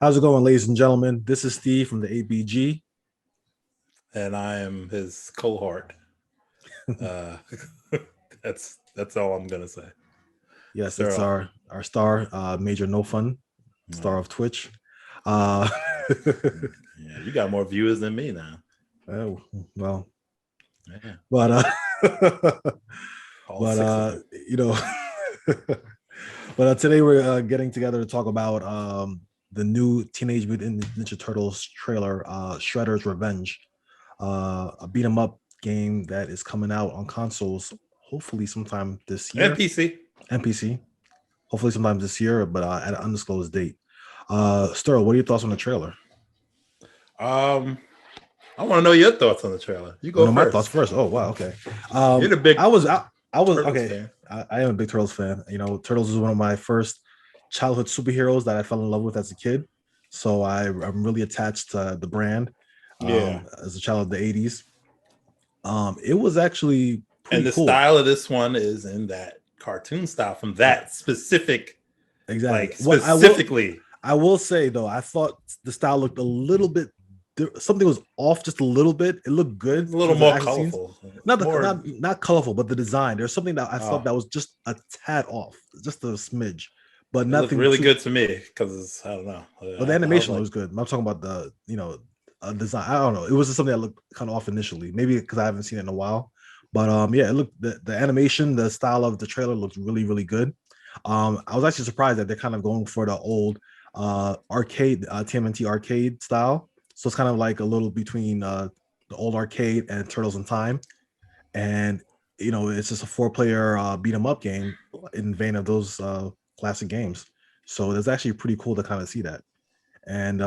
How's it going, ladies and gentlemen? This is Steve from the 8BG. And I am his cohort. Uh, that's all I'm gonna say. Yes, it's Sterile. our star, Major No Fun, star No. of Twitch. Uh, Yeah, you got more viewers than me now. oh, well, Yeah, but all but six of them. you know, but today we're getting together to talk about the new Teenage Mutant Ninja Turtles trailer, Shredder's Revenge, a beat 'em up game that is coming out on consoles hopefully sometime this year. NPC. NPC. Hopefully sometime this year, but at an undisclosed date. Sterl, what are your thoughts on the trailer? Um, I want to know your thoughts on the trailer. You Oh, go no, my thoughts first. first. Oh, wow, okay. You're the big I was Turtles okay. fan. I am a big Turtles fan. You know, Turtles is one of my first childhood superheroes that I fell in love with as a kid. So I'm really attached to the brand. Yeah, As a child of the '80s, it was actually and pretty the cool. style of this one is in that cartoon style from that specific, Exactly. like Well, specifically. I will say though, I thought the style looked a little bit. Something was off just a little bit. It looked It's good a little for the more action scenes. colorful. Not the More. not colorful, but the design. There's something that I thought that was just a tad off, just a smidge, but It looked nothing really too. good to me because I don't know. But the I was animation like, was good. I'm talking about the design. I don't know. It was just something that looked kind of off initially. Maybe because I haven't seen it in a while. But yeah, it looked the animation, the style of the trailer looked really really good. I was actually surprised that they're kind of going for the old arcade TMNT arcade style. So it's kind of like a little between the old arcade and Turtles in Time, and it's just a four-player beat 'em up game in vein of those classic games. So it's actually pretty cool to kind of see that. And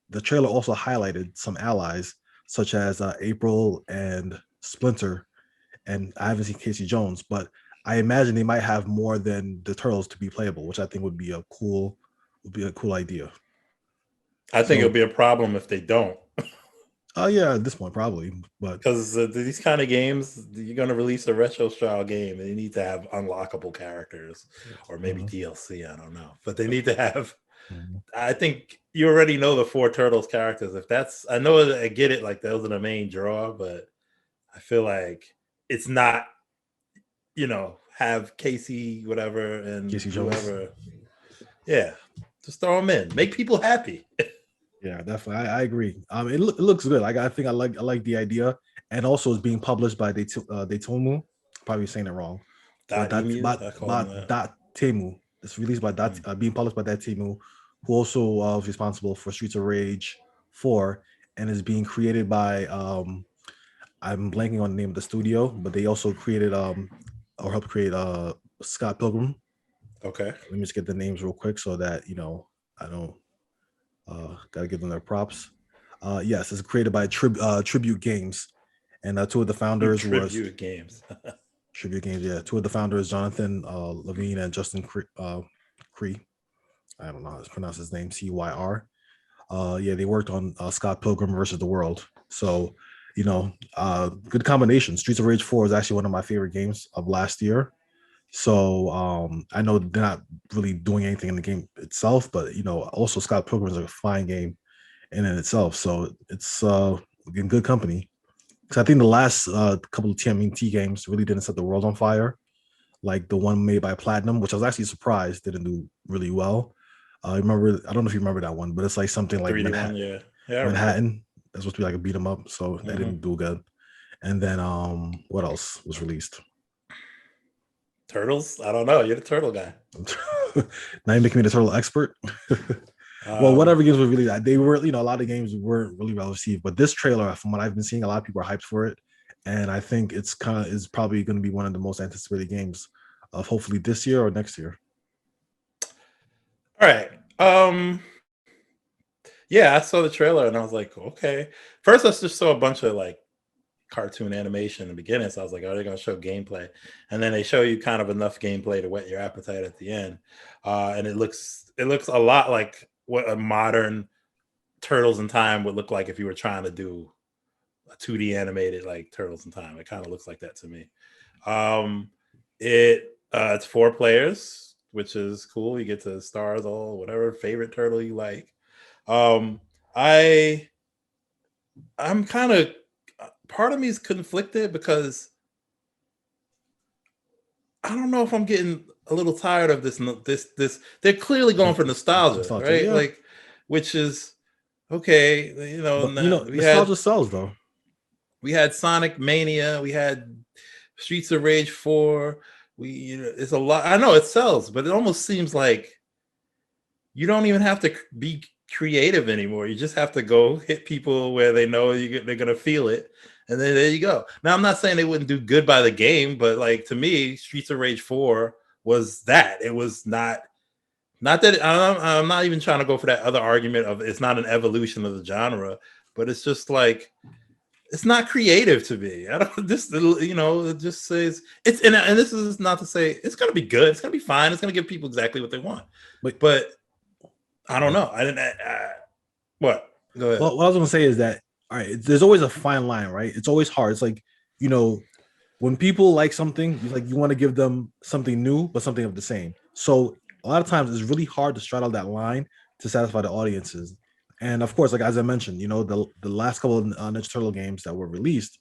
the trailer also highlighted some allies such as April and Splinter, and I haven't seen Casey Jones, but I imagine they might have more than the Turtles to be playable, which I think would be a cool idea. I think it'll So, be a problem if they don't, yeah, at this point probably, but because these kind of games, you're going to release a retro style game, and you need to have unlockable characters, or maybe mhm, DLC. I don't know, but they need to have. mhm. I think you already know the four Turtles characters. If that's, I know I get it, like those are the main draw, but I feel like it's not. Have Casey, whatever, and Casey Jones. whoever. Yeah, just throw them in, make people happy. Yeah, definitely. I agree. It looks good. Like I like the idea, and also it's being published by Daytomu. Probably saying it wrong, but Dot emu, I call them that. dot Temu. It's released by Mm. being published by that Temu, who also was responsible for Streets of Rage 4, and is being created by I'm blanking on the name of the studio, but they also created or helped create Scott Pilgrim. Okay. Let me just get the names real quick so that I don't gotta give them their props. Yes, it's created by Tribute Games, and two of the founders was Tribute games. Tribute Games. Yeah, two of the founders, Jonathan Levine and Justin Cree. I don't know how to pronounce his name. Cyr. Yeah, they worked on Scott Pilgrim versus the World. So, good combination. Streets of Rage 4 is actually one of my favorite games of last year. So I know they're not really doing anything in the game itself, but also Scott Pilgrim is a fine game in itself. So it's in good company. Because I think the last couple of TMNT games really didn't set the world on fire, like the one made by Platinum, which I was actually surprised didn't do really well. I don't know if you remember that one, but it's like something The like 3D one, yeah. Yeah, I remember. Manhattan. That's supposed to be like a beat 'em up, so that Hmm. didn't do good. And then what else was released? Turtles? I don't know. You're the turtle guy. Now you're making me the turtle expert. Well, Um, whatever games were released, they were, a lot of games weren't really well received. But this trailer, from what I've been seeing, a lot of people are hyped for it, and I think it's is probably going to be one of the most anticipated games of hopefully this year or next year. all right. Yeah, I saw the trailer and I was like, okay. First, I just saw a bunch of like cartoon animation in the beginning. So I was like, oh, they're going to show gameplay. And then they show you kind of enough gameplay to whet your appetite at the end. And it looks a lot like what a modern Turtles in Time would look like if you were trying to do a 2D animated like Turtles in Time. It kind of looks like that to me. Um, it's 4 players, which is cool. You get to stars all whatever favorite turtle you like. I I'm kind of part of me is conflicted because I don't know if I'm getting a little tired of this. They're clearly going for nostalgia, Nostalgia, right? yeah. Like, which is okay. But We had nostalgia sells though. Sonic Mania, we had Streets of Rage 4. It's a lot. I know it sells, but it almost seems like you don't even have to be creative anymore. You just have to go hit people where they know they're gonna feel it, and then there you go. Now, I'm not saying they wouldn't do good by the game, but like to me, Streets of Rage 4 was that. It was not that I'm not even trying to go for that other argument of it's not an evolution of the genre, but it's just like it's not creative to me. I don't this it just says it's and this is not to say it's gonna be good, it's gonna be fine, it's gonna give people exactly what they want. But I don't know. I didn't what? Go ahead. Well, what I was gonna say is that all right, there's always a fine line, right? It's always hard. It's like, when people like something, you want to give them something new, but something of the same. So a lot of times it's really hard to straddle that line to satisfy the audiences. And of course, like as I mentioned, the last couple of Ninja Turtle games that were released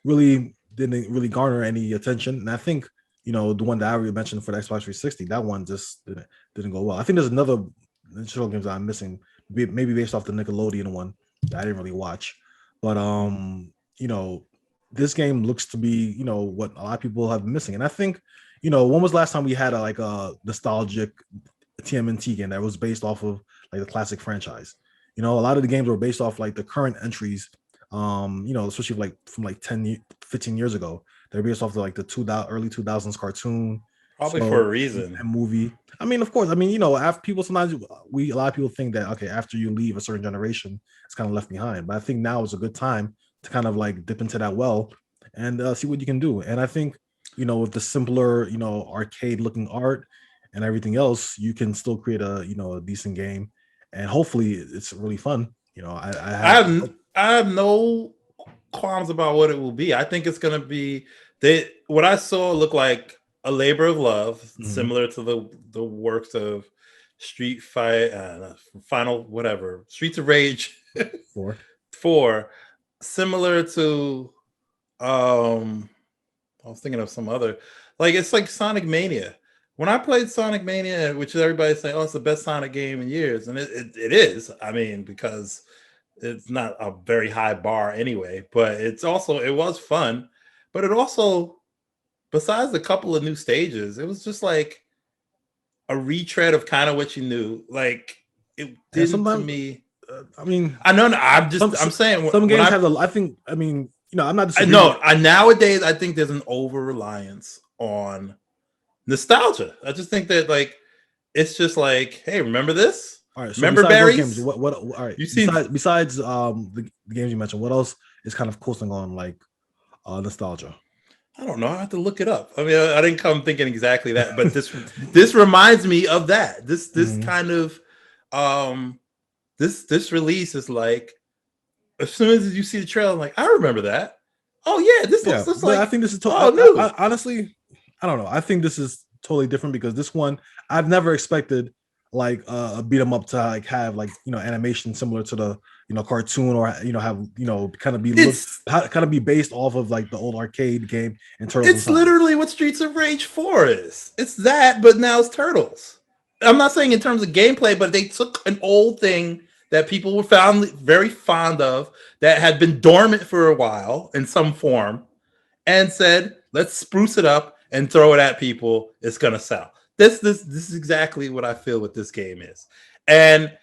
really didn't really garner any attention. And I think the one that I already mentioned for the Xbox 360, that one just didn't go well. I think there's another Ninja Turtle games that I'm missing, maybe based off the Nickelodeon one that I didn't really watch. But this game looks to be, what a lot of people have been missing. And I think, when was the last time we had a nostalgic TMNT game that was based off of like the classic franchise? A lot of the games were based off like the current entries, especially like from like 15 years ago. They're based off of like the early 2000s cartoon. Probably for a reason. And movie. I mean, of course. I mean, after people sometimes a lot of people think that okay, after you leave a certain generation, it's kind of left behind. But I think now is a good time to kind of like dip into that well and see what you can do. And I think with the simpler arcade looking art and everything else, you can still create a decent game, and hopefully it's really fun. I have no qualms about what it will be. I think it's going to be what I saw looked like a labor of love, similar to the works of Street Fight, Final whatever, Streets of Rage 4, similar to I was thinking of some other, like it's like Sonic Mania. When I played Sonic Mania, which everybody's saying, oh, it's the best Sonic game in years, and it is. I mean, because it's not a very high bar anyway, but it was fun, but it also, besides a couple of new stages, it was just like a retread of kind of what you knew. Like it didn't to me. I mean, I know. I'm saying some games have the. I think. I mean, I'm not. I know. Nowadays, I think there's an over reliance on nostalgia. I just think that like it's just like, hey, remember this? All right. So remember Barry's? Games, what? All right. Besides the games you mentioned, what else is kind of coasting on like nostalgia? I don't know. I have to look it up. I mean, I didn't come thinking exactly that, but this reminds me of that. This kind of this release is like, as soon as you see the trailer, I'm like, I remember that. Oh yeah, this looks like. I think this is honestly, I don't know. I think this is totally different because this one I've never expected like a beat 'em up to like have like animation similar to the cartoon, or have kind of be based off of like the old arcade game and Turtles. It's literally what Streets of Rage 4 is. It's that, but now it's Turtles. I'm not saying in terms of gameplay, but they took an old thing that people were found very fond of, that had been dormant for a while in some form, and said, let's spruce it up and throw it at people. It's gonna sell. This is exactly what I feel what this game is. And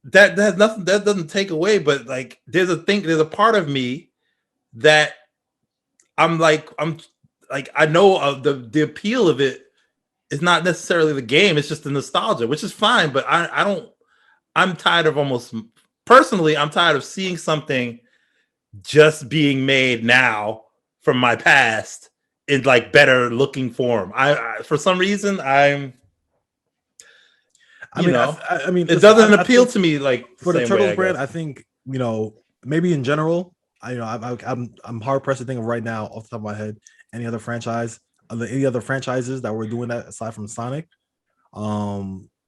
that has nothing, that doesn't take away, but like there's a part of me that I'm like I know the appeal of it is not necessarily the game, it's just the nostalgia, which is fine, but I'm tired of I'm tired of seeing something just being made now from my past in like better looking form. I for some reason I mean, it doesn't appeal to me like for the Turtles brand. I think maybe in general, I'm hard pressed to think of right now off the top of my head any other franchises that were doing that aside from Sonic.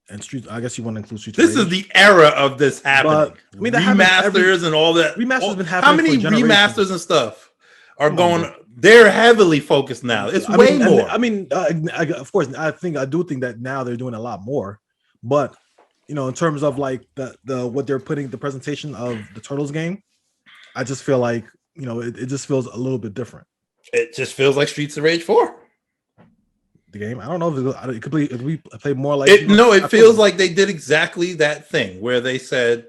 And Street, I guess you want to include Streets. This is the era of this happening. But, I mean, remasters and all that. Remasters been happening. How many remasters and stuff are going? They're heavily focused now. It's way more. I mean, of course, I do think that now they're doing a lot more. But you know, in terms of like the what they're putting the presentation of the Turtles game, I just feel like, you know, it just feels a little bit different. It just feels like Streets of Rage 4. The game, I don't know if it could be, if we play more like it. No, it feels like they did exactly that thing where they said,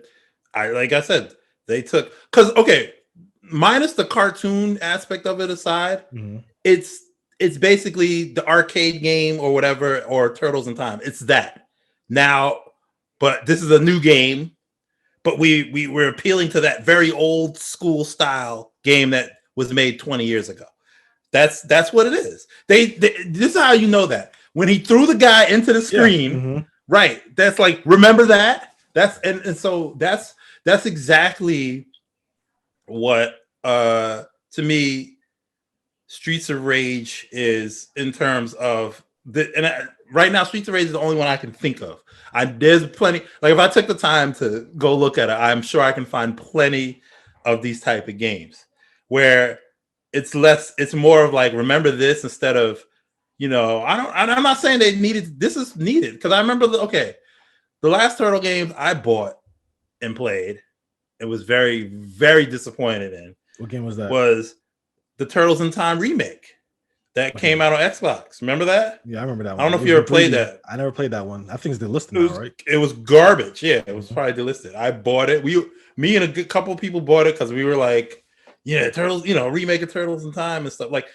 like I said, they took, because okay, minus the cartoon aspect of it aside, it's basically the arcade game or whatever, or Turtles in Time. It's that now, but this is a new game. But we're appealing to that very old school style game that was made 20 years ago. That's what it is. They this is how you know that. When he threw the guy into the screen, right? That's like, remember that? That's and so that's exactly what to me Streets of Rage is in terms of right now Streets of Rage is the only one I can think of. There's plenty, like if I took the time to go look at it, I'm sure I can find plenty of these type of games where it's more of like, remember this instead of, you know, I'm not saying this is needed, because I remember the last Turtle game I bought and played and was very, very disappointed in. What game was that? Was the Turtles in Time remake that came out on Xbox. Remember that? Yeah, I remember that one. I don't know if you ever played that. I never played that one. I think it's delisted now, right? It was garbage. Yeah, it was probably delisted. I bought it. Me and a good couple of people bought it because we were like, yeah, Turtles, you know, remake of Turtles in Time and stuff. Like,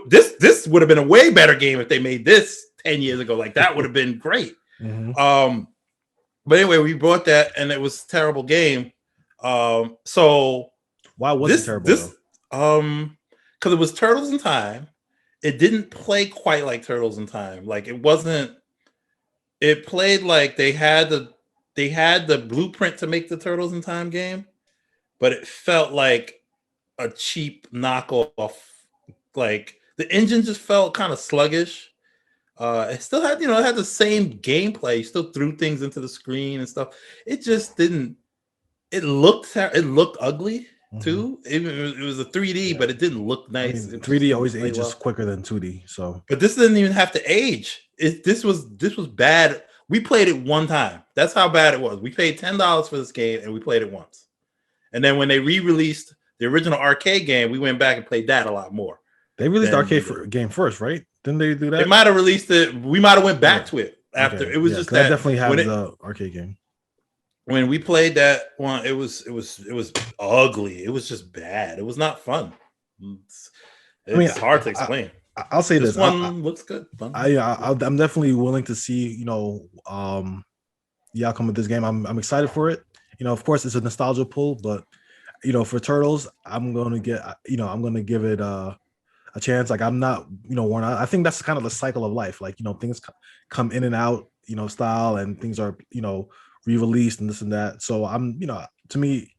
this would have been a way better game if they made this 10 years ago. Like, that would have been great. But anyway, we bought that and it was a terrible game. So why was it terrible? Because it was Turtles in Time. It didn't play quite like Turtles in Time. Like, it wasn't. It played like they had the blueprint to make the Turtles in Time game, but it felt like a cheap knockoff. Like, the engine just felt kind of sluggish. It still had, it had the same gameplay. You still threw things into the screen and stuff. It just didn't. It looked ugly too. It was a 3D, but it didn't look nice. I mean, 3D always ages quicker than 2D. So, but this didn't even have to age. This was bad. We played it one time. That's how bad it was. We paid $10 for this game and we played it once. And then when they re-released the original arcade game, we went back and played that a lot more. They released the arcade game first, right? Didn't they do that? They might have released it. We might have went back to it after. Okay. It was just that. I definitely have the arcade game. When we played that one, it was ugly. It was just bad. It was not fun. It's hard to explain. I'll say this one looks good. I'm definitely willing to see, the outcome of this game. I'm excited for it. Of course, it's a nostalgia pull, but for Turtles, I'm gonna give it a chance. Like, I'm not worn out. I think that's kind of the cycle of life. Like, things come in and out, style, and things are re-released and this and that. So to me,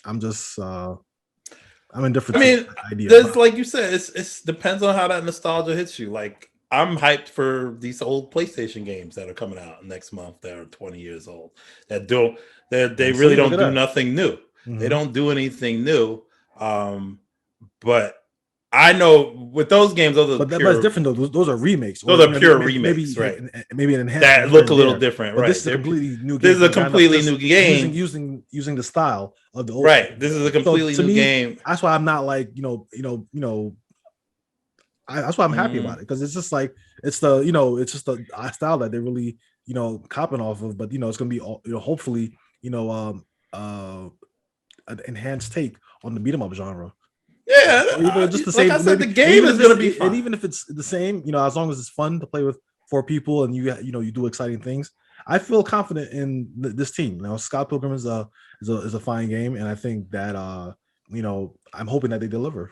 I'm just I'm indifferent. I mean, there's, like you said, it's depends on how that nostalgia hits you. Like, I'm hyped for these old PlayStation games that are coming out next month that are 20 years old. They really don't do nothing new. They don't do anything new. But I know with those games, but it's different though. Those are remakes. Those are pure remakes, right? Maybe an enhanced that look a little different, right? This is a completely new game. This is a completely new game using the style of the old. Right. This is a completely new game. That's why I'm not like that's why I'm happy about it, because it's just like it's just the style that they're really copping off of. But it's gonna be hopefully an enhanced take on the beat 'em up genre. Yeah, just the same. Like I said, the game is going to be fun. And even if it's the same, as long as it's fun to play with 4 people and you do exciting things, I feel confident in this team. Scott Pilgrim is a fine game, and I think that I'm hoping that they deliver.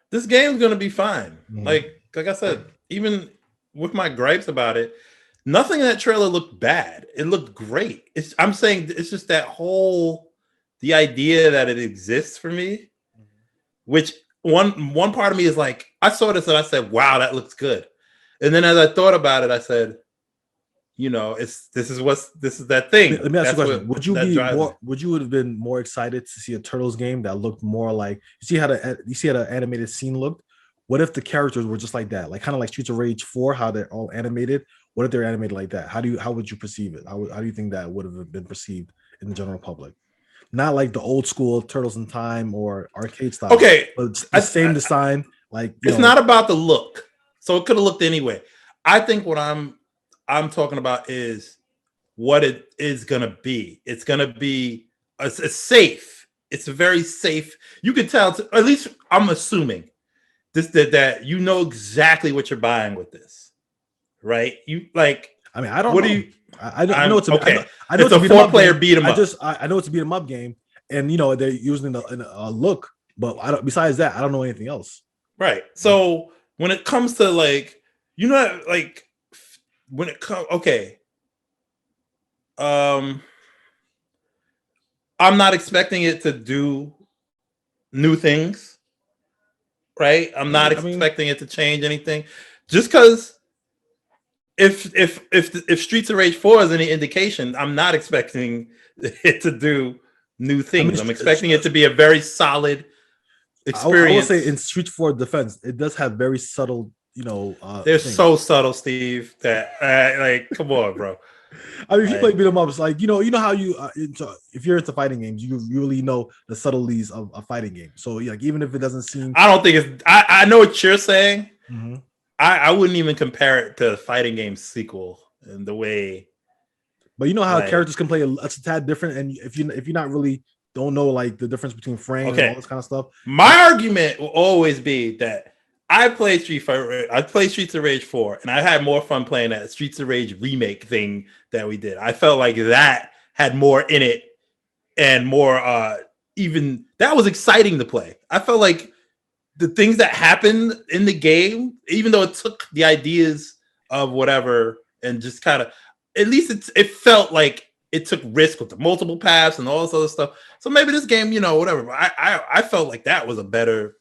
This game's going to be fine. Like I said, even with my gripes about it, nothing in that trailer looked bad. It looked great. I'm saying it's just the idea that it exists for me. Which one part of me is like, I saw this and I said, wow, that looks good. And then as I thought about it, I said, this is that thing. Let me ask you a question. What Would you have been more excited to see a Turtles game that looked more like you see how the animated scene looked? What if the characters were just like that? Like kind of like Streets of Rage 4, how they're all animated. What if they're animated like that? How would you perceive it? How do you think that would have been perceived in the general public? Not like the old school Turtles in Time or arcade style. Okay. But it's the same design. Like it's not about the look. So it could have looked anyway. I think what I'm talking about is what it is gonna be. It's gonna be a safe. It's a very safe. You can tell. At least I'm assuming that you know exactly what you're buying with this, right? You like. I mean, I don't. What know. Do you? I know it's okay. I know it's a 4-player beat 'em up. I know it's a beat 'em up game, and they're using a look, but I don't. Besides that, I don't know anything else. Right. So when it comes to like, when it comes, okay. I'm not expecting it to do new things, right? I'm not expecting it to change anything, just because if Streets of Rage 4 is any indication, I'm not expecting it to do new things. I'm expecting it to be a very solid experience. I will say in Streets 4 defense, it does have very subtle, they're so subtle, Steve, that like, come on, bro. I mean, if you play beat 'em up, it's like you know how you if you're into fighting games, you really know the subtleties of a fighting game. So like even if it doesn't seem, I don't think it's. I know what you're saying. Mm-hmm. I wouldn't even compare it to a fighting game sequel in the way. But you know how characters can play a tad different, and if you're not really don't know like the difference between frames and all this kind of stuff. My argument will always be that I played Streets of Rage 4, and I had more fun playing that Streets of Rage remake thing that we did. I felt like that had more in it and more even that was exciting to play. I felt like the things that happened in the game, even though it took the ideas of whatever and just kind of, at least it felt like it took risk with the multiple paths and all this other stuff. So maybe this game, whatever. But I felt like that was a better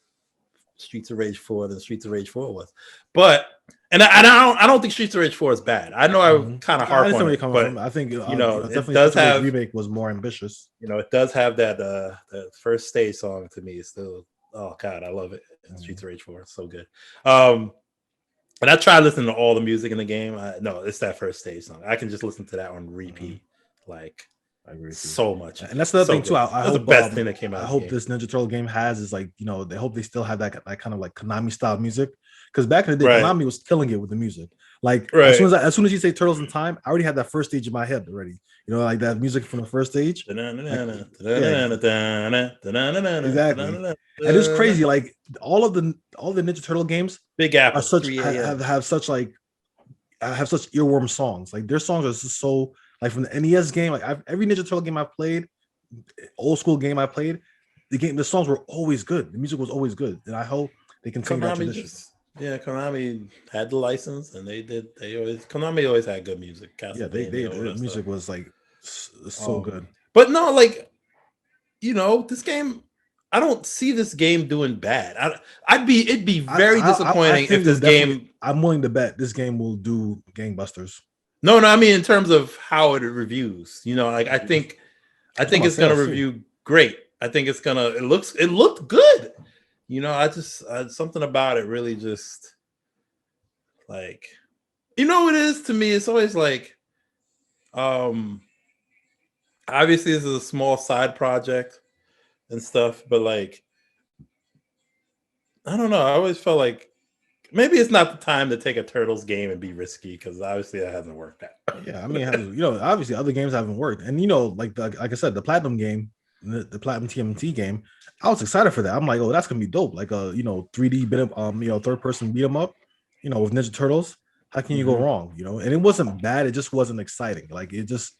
Streets of Rage 4 than Streets of Rage 4 was. But I don't think Streets of Rage 4 is bad. I know I kind of harp on it, but I think it does have remake was more ambitious. It does have that first stage song to me. Still, oh god, I love it. Streets of Rage 4, it's so good. And I tried listening to all the music in the game. No, it's that first stage song. I can just listen to that on repeat, like I agree so much. And that's the other thing too. I hope the best thing that came out. I hope this Ninja Turtle game has is like they hope they still have that kind of like Konami style music, because back in the day Konami was killing it with the music. Like as soon as you say Turtles in Time, I already had that first stage in my head already. Like that music from the first stage. Exactly. And it's crazy. Like all the Ninja Turtle games, Big Apple, have such earworm songs. Like their songs are just so like from the NES game. Like every Ninja Turtle game I played, old school game I played, the songs were always good. The music was always good, and I hope they continue that tradition. Konami had the license, and Konami always had good music. The music was like so good. But no, like this game, I don't see this game doing bad. It'd be very disappointing if this game. I'm willing to bet this game will do gangbusters. No, I mean in terms of how it reviews. I think it's gonna review great. I think it's gonna. It looked good. I just something about it really just like, what it is to me. It's always like, obviously this is a small side project and stuff, but like, I don't know. I always felt like maybe it's not the time to take a Turtles game and be risky, because obviously that hasn't worked out. Yeah, I mean, obviously other games haven't worked, and like I said, the Platinum game, the Platinum TMNT game, I was excited for that. I'm like, oh, that's gonna be dope. Like 3D third person beat 'em up, with Ninja Turtles. How can you go wrong? And it wasn't bad. It just wasn't exciting. Like it just,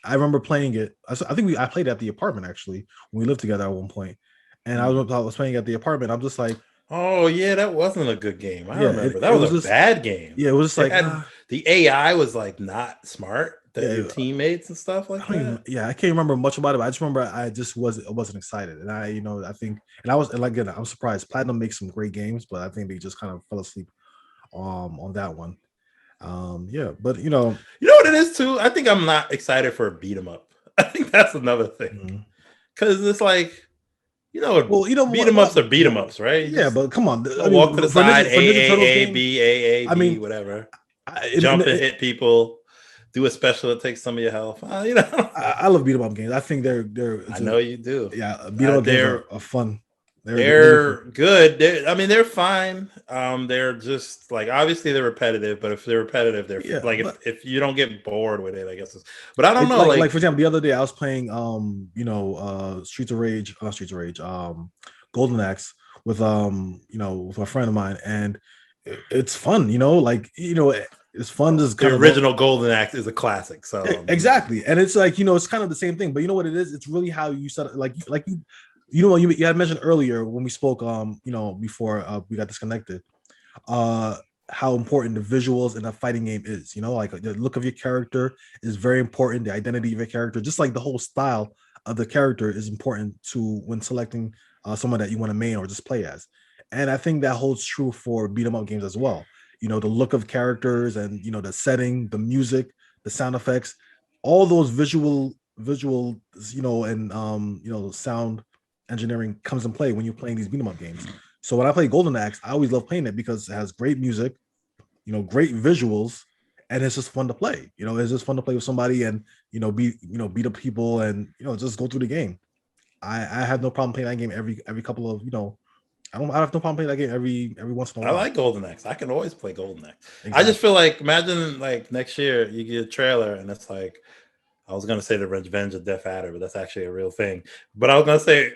I remember playing it. I think I played it at the apartment actually when we lived together at one point, and I was playing at the apartment. I'm just like, oh yeah, that wasn't a a game. I remember that was a bad game. Yeah, it was just like the AI was like not smart. Your teammates and stuff like that. I can't remember much about it, but I just remember I wasn't excited, and I think, and again, I'm surprised. Platinum makes some great games, but I think they just kind of fell asleep on that one. Yeah, but you know what it is too. I think I'm not excited for a beat 'em up. I think that's another thing because it's like. Well, beat 'em ups are beat 'em ups, right? You yeah, just but come on. I walk to mean, the side, for Ninja Turtles A, game, B, A, I B, mean, whatever. in, Jump and hit people, do a special that takes some of your health. I love beat 'em up games. I think I know you do. yeah, beat 'em up games are fun. They're really fun. Good. They're fine. They're just like obviously they're repetitive, but if they're repetitive, they're like if you don't get bored with it, I guess. But I don't know. Like for example, the other day I was playing Streets of Rage, not Streets of Rage, Golden Axe with with a friend of mine, and it's fun. It's fun. Just the original Golden Axe is a classic. So exactly, and it's like it's kind of the same thing. But you know what it is? It's really how you set it. Like you had mentioned earlier when we spoke. Before we got disconnected. How important the visuals in a fighting game is. Like the look of your character is very important. The identity of your character, just like the whole style of the character, is important to when selecting someone that you want to main or just play as. And I think that holds true for beat 'em up games as well. The look of characters and the setting, the music, the sound effects, all those visual, and sound engineering comes in play when you're playing these beat 'em up games. So when I play Golden Axe, I always love playing it because it has great music, great visuals, and it's just fun to play. It's just fun to play with somebody and beat up people and just go through the game. I have no problem playing that game every couple of I have no problem playing that game every once in a while. I like Golden Axe. I can always play Golden Axe. Exactly. I just feel like imagine like next year you get a trailer and it's like I was gonna say the Revenge of Death Adder, but that's actually a real thing. But I was gonna say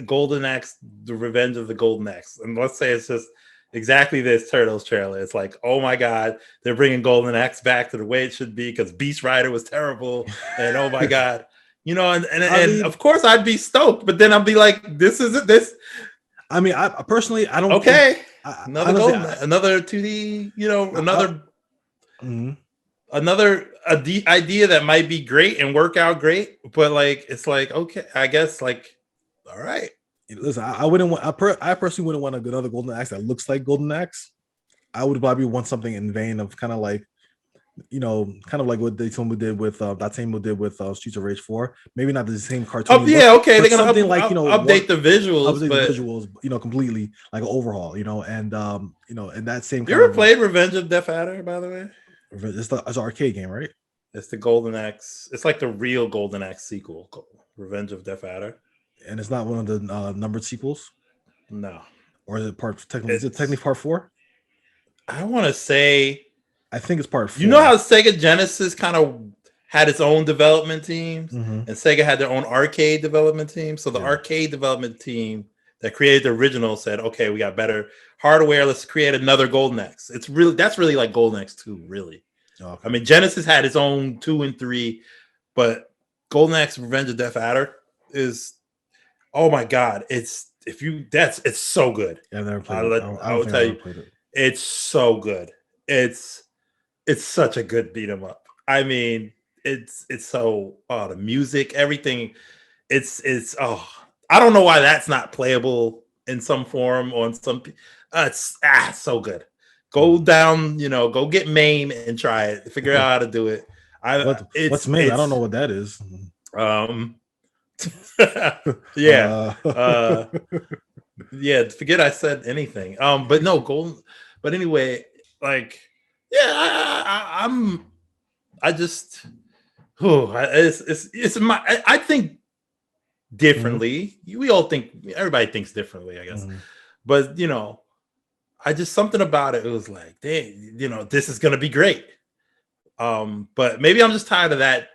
Golden Axe, the Revenge of the Golden Axe, and let's say it's just exactly this Turtles trailer. It's like, oh my god, they're bringing Golden Axe back to the way it should be because Beast Rider was terrible, and oh my god, and of course I'd be stoked, but then I'd be like, this isn't this. I mean, I personally, I don't. Okay, another 2D, another idea that might be great and work out great, but like it's like okay, I guess like all right. Listen, I wouldn't want. I personally wouldn't want another Golden Axe that looks like Golden Axe. I would probably want something in vein of kind of like, what Daytona did with Streets of Rage 4. Maybe not the same cartoon. Oh yeah, okay. They're gonna something update the visuals, completely like an overhaul. And in that same. You ever played Revenge of Death Adder, by the way? It's an arcade game, right? It's the Golden Axe. It's like the real Golden Axe sequel, Revenge of Death Adder. And it's not one of the numbered sequels? No. Or is it technically part 4? I want to say... I think it's part 4. You know how Sega Genesis kind of had its own development teams? And Sega had their own arcade development team? So the arcade development team that created the original said, okay, we got better hardware. Let's create another Golden Axe. That's really like Golden Axe 2, really. Okay. I mean, Genesis had its own 2 and 3, but Golden Axe Revenge of Death Adder is... Oh my god, it's so good. Yeah, I've never played it. I will tell you, it's so good. It's such a good beat 'em up. I mean, it's so the music, everything. It's I don't know why that's not playable in some form on some. It's so good. Go down, go get MAME and try it. Figure out how to do it. What's MAME? I don't know what that is. Yeah. Yeah, forget I said anything. But no, Golden. But anyway, like, yeah, I think differently. We all think, everybody thinks differently, I guess. But I just something about it. It was like, this is gonna be great. But maybe I'm just tired of that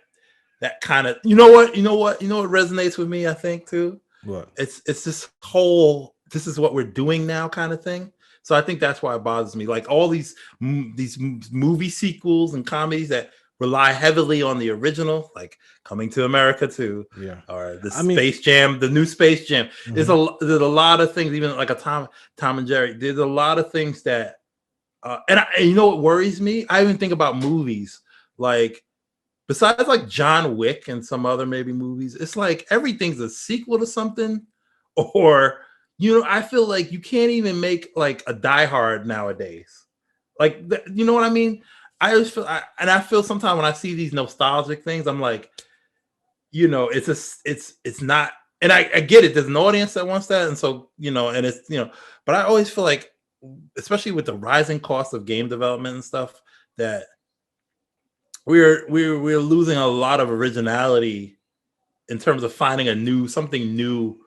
kind of, you know what resonates with me, I think too. What? It's this whole, this is what we're doing now kind of thing. So I think that's why it bothers me. Like all these movie sequels and comedies that rely heavily on the original, like Coming to America 2, or Space Jam, the new Space Jam. There's a lot of things, even like a Tom and Jerry. There's a lot of things that, and you know what worries me? I even think about movies like, besides like John Wick and some other maybe movies, it's like everything's a sequel to something, or I feel like you can't even make like a Die Hard nowadays. Like, you know what I mean? I always feel, I feel sometimes when I see these nostalgic things, I'm like, you know, it's not, and I get it. There's an audience that wants that, and so and it's but I always feel like, especially with the rising cost of game development and stuff, that we're losing a lot of originality in terms of finding something new.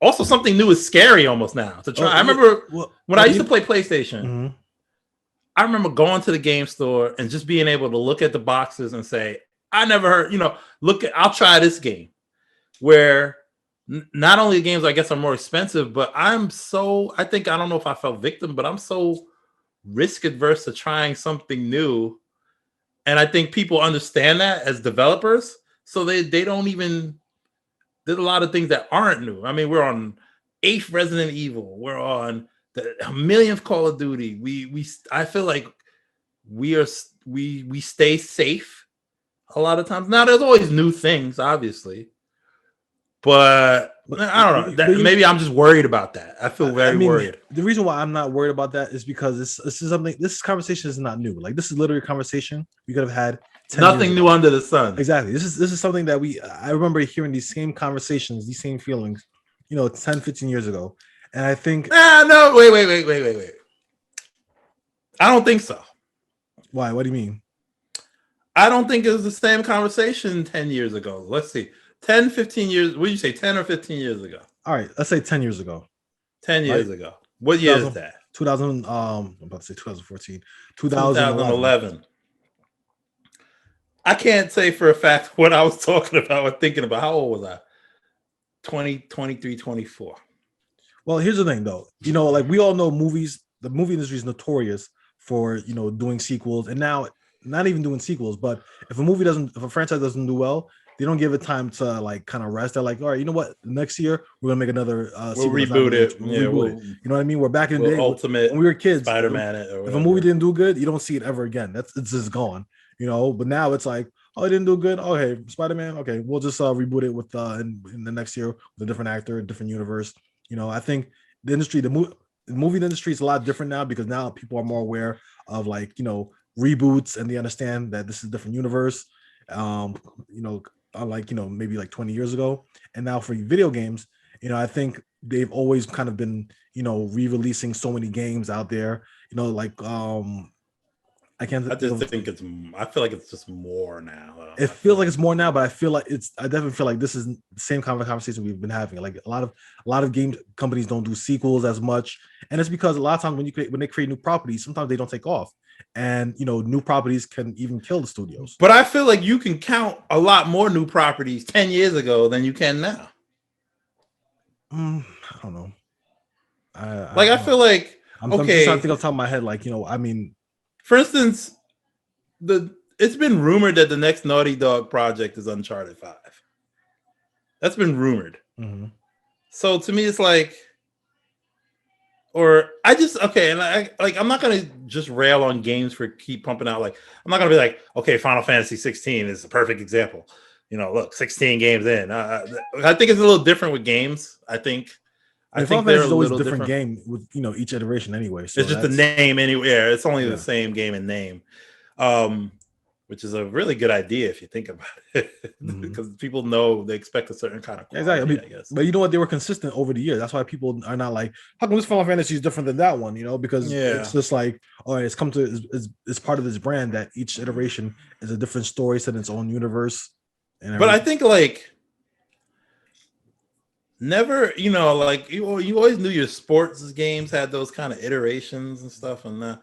Also, something new is scary almost now to try. I remember when I used to play PlayStation. Mm-hmm. I remember going to the game store and just being able to look at the boxes and say, I never heard, I'll try this game. Where not only the games, I guess, are more expensive, but I don't know if I felt victim, but I'm so risk adverse to trying something new. And I think people understand that as developers. So they don't even, there's a lot of things that aren't new. I mean, we're on 8th Resident Evil. We're on the 1,000,000th Call of Duty. I feel like we stay safe a lot of times. Now there's always new things, obviously, but I don't know. Maybe I'm just worried about that. I feel very worried. The reason why I'm not worried about that is because this conversation is not new. Like, this is literally a conversation we could have had. Nothing new under the sun. Exactly. This is something that I remember hearing these same conversations, these same feelings, 10, 15 years ago. And I think no, wait. I don't think so. Why? What do you mean? I don't think it was the same conversation 10 years ago. Let's see. 10, 15 years. What did you say? 10 or 15 years ago? All right. Let's say 10 years ago. 10 years ago. What year is that? 2000. I'm about to say 2014. 2011. I can't say for a fact what I was talking about or thinking about. How old was I? 20, 23, 24. Well, here's the thing, though. Like, we all know movies. The movie industry is notorious for doing sequels, and now not even doing sequels. But if a franchise doesn't do well, they don't give it time to like kind of rest. They're like, all right, you know what? Next year we're gonna make another. We'll reboot it. Reboot it. You know what I mean? We're back in the day Ultimate when we were kids. Spider-Man. If a movie didn't do good, you don't see it ever again. It's just gone. But now it's like, oh, it didn't do good. Okay, Spider-Man. Okay, we'll just reboot it with in the next year with a different actor, a different universe. I think the industry, the movie industry is a lot different now because now people are more aware of like reboots, and they understand that this is a different universe. Unlike maybe like 20 years ago. And now for video games, I think they've always kind of been re-releasing so many games out there. I feel like it's just more now. It feels like it's more now, but I definitely feel like this is the same kind of conversation we've been having. Like a lot of game companies don't do sequels as much, and it's because a lot of times when they create new properties, sometimes they don't take off, and new properties can even kill the studios. But I feel like you can count a lot more new properties 10 years ago than you can now. I don't know. I feel like I'm just trying to think off the top of my head. For instance, it's been rumored that the next Naughty Dog project is Uncharted 5. That's been rumored. Mm-hmm. So to me, it's like, and I'm not gonna just rail on games for keep pumping out. Like, I'm not gonna be like, okay, Final Fantasy 16 is a perfect example. Look, 16 games in. I think it's a little different with games. I think they're always a different game with each iteration anyway. So it's just the name anywhere. It's only the same game and name, which is a really good idea if you think about it, because people know they expect a certain kind of quality. Exactly. I guess. But you know what? They were consistent over the years. That's why people are not like, how come this Final Fantasy is different than that one? Because it's just like, all right, it's part of this brand that each iteration is a different story set in its own universe. But I think never, you always knew your sports games had those kind of iterations and stuff, and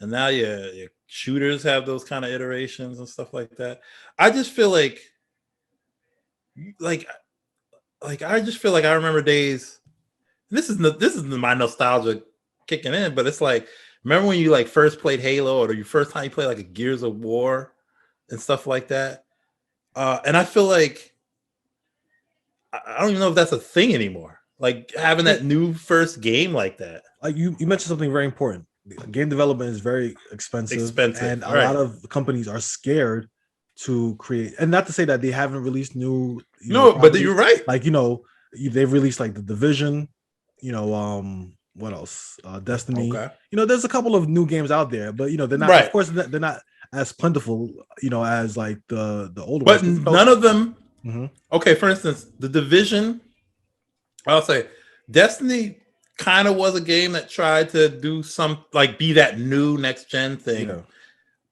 now your shooters have those kind of iterations and stuff like that. I just feel like I just feel like I remember days. This is my nostalgia kicking in, but it's like, remember when you first played Halo, or your first time you played like a Gears of War and stuff like that. And I feel like I don't even know if that's a thing anymore. Like having that new first game like that. Like you mentioned something very important. Game development is very expensive, and a lot of companies are scared to create. And not to say that they haven't released new. But you're right. They've released like The Division. What else? Destiny. Okay. There's a couple of new games out there, but they're not. Right. Of course, they're not as plentiful, as like the older But ones. none of them. Mhm. Okay, for instance, the Division. I'll say Destiny kind of was a game that tried to do some like be that new next gen thing, Yeah.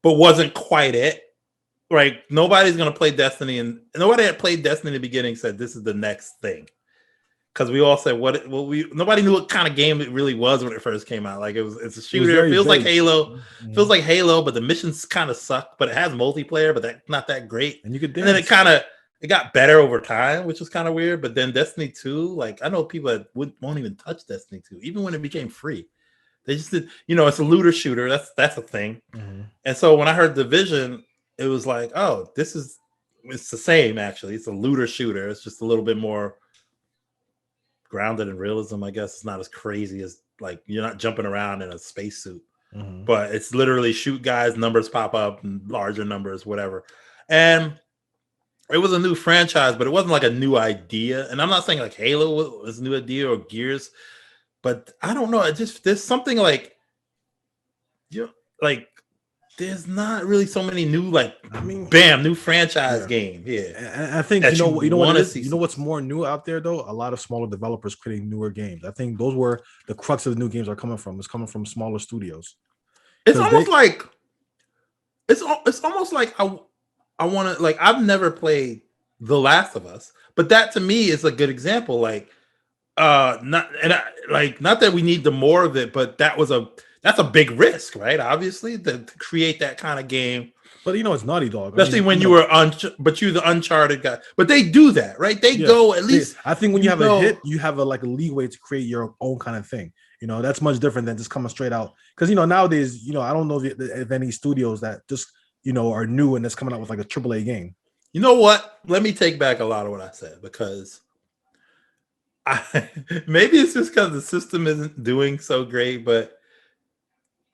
but wasn't quite it. Like nobody's gonna play Destiny, and nobody that played Destiny in the beginning said this is the next thing. Because we all said nobody knew what kind of game it really was when it first came out. Like it's a shooter. It feels like Halo. Mhm. Feels like Halo, but the missions kind of suck. But it has multiplayer, but that's not that great. And you could dance. And then it got better over time, which was kind of weird. But then Destiny 2, like I know people that won't even touch Destiny 2, even when it became free. They just did, it's a looter shooter. That's a thing. Mhm. And so when I heard Division, it was like, oh, it's the same actually. It's a looter shooter. It's just a little bit more grounded in realism, I guess. It's not as crazy as like you're not jumping around in a spacesuit. Mhm. But it's literally shoot guys, numbers pop up, and larger numbers, whatever. And it was a new franchise, but it wasn't like a new idea. And I'm not saying like Halo was a new idea or Gears, but I don't know. It just there's something like there's not really so many new new franchise game. Yeah, and I think you know what it is? You know what's more new out there though? A lot of smaller developers creating newer games. I think those were the crux of the new games are coming from. It's coming from smaller studios. It's almost like it's almost like I want to I've never played The Last of Us, but that to me is a good example. Not that we need the more of it, but that's a big risk, right? Obviously, to create that kind of game. But it's Naughty Dog, especially when you were but you're the Uncharted guy. But they do that, right? They go at least. I think when you have a hit, you have a leeway to create your own kind of thing. That's much different than just coming straight out. Because nowadays, I don't know if any studios that just are new and that's coming out with like a AAA game. You know what? Let me take back a lot of what I said because maybe it's just because the system isn't doing so great, but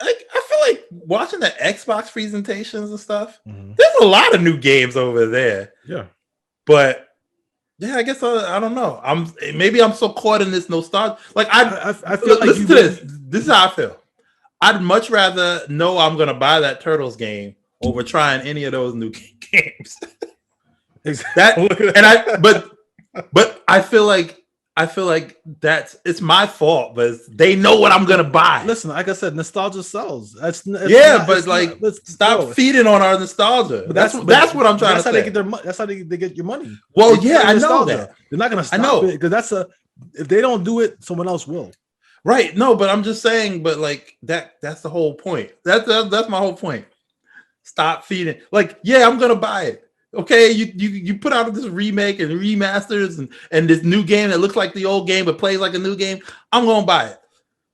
I feel like watching the Xbox presentations and stuff, there's a lot of new games over there. Yeah. But yeah, I guess I don't know. I'm so caught in this nostalgia. Like I feel like listen to this. This is how I feel. I'd much rather know I'm gonna buy that Turtles game over trying any of those new games. Exactly. But I feel like it's my fault, but they know what I'm gonna buy. Listen, like I said, nostalgia sells. Stop feeding on our nostalgia. But that's what I'm trying to say. That's how they get your money. Well, I know that. They're not gonna stop it because if they don't do it, someone else will. Right. No, but I'm just saying, but that's the whole point. That's my whole point. Stop feeding. I'm gonna buy it. Okay, you put out this remake and remasters and this new game that looks like the old game but plays like a new game. I'm gonna buy it.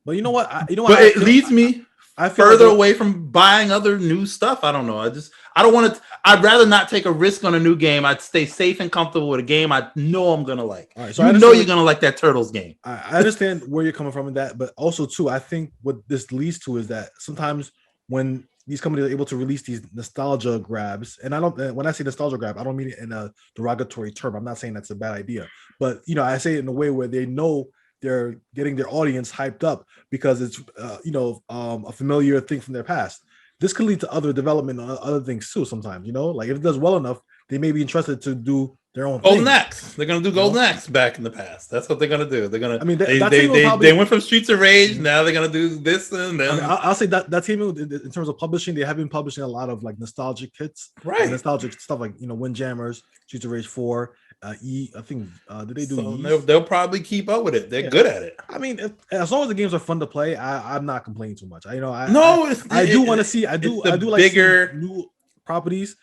But you know what? But it leads me further away from buying other new stuff. I don't know. I don't want to. I'd rather not take a risk on a new game. I'd stay safe and comfortable with a game I know I'm gonna like. All right, so you're gonna like that Turtles game. I understand where you're coming from in that, but also too, I think what this leads to is that sometimes when these companies are able to release these nostalgia grabs, and when I say nostalgia grab, I don't mean it in a derogatory term. I'm not saying that's a bad idea, but I say it in a way where they know they're getting their audience hyped up because it's a familiar thing from their past. This could lead to other development and other things too. Sometimes, if it does well enough, they may be interested to do their own Golden Axe. They're gonna do Golden Axe back in the past. That's what they're gonna do. They're gonna. I mean, they went from Streets of Rage. Now they're gonna do this and then. I'll say that team in terms of publishing, they have been publishing a lot of nostalgic hits, right? Nostalgic stuff like Windjammers, Streets of Rage 4. I think did they do? So they'll probably keep up with it. They're good at it. I mean, as long as the games are fun to play, I'm not complaining too much. I do want to see. I do like bigger new properties,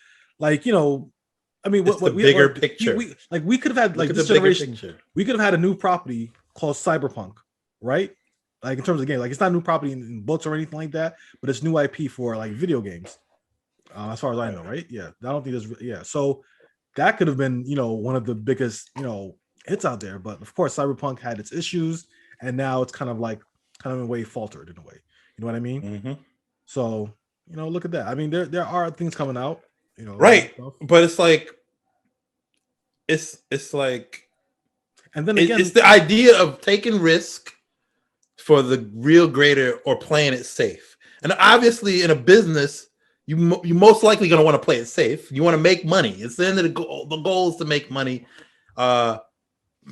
I mean, what bigger picture? We could have had this generation. We could have had a new property called Cyberpunk, right? In terms of game, it's not a new property in books or anything like that, but it's new IP for video games. As far as I know, right? Yeah, I don't think there's So that could have been one of the biggest hits out there, but of course Cyberpunk had its issues, and now it's kind of in a way faltered in a way. You know what I mean? Mm-hmm. So look at that. I mean, there are things coming out. Right, but it's and then again, it's the idea of taking risk for the real greater or playing it safe. And obviously, in a business, you most likely going to want to play it safe. You want to make money. It's the end of the goal. The goal is to make money.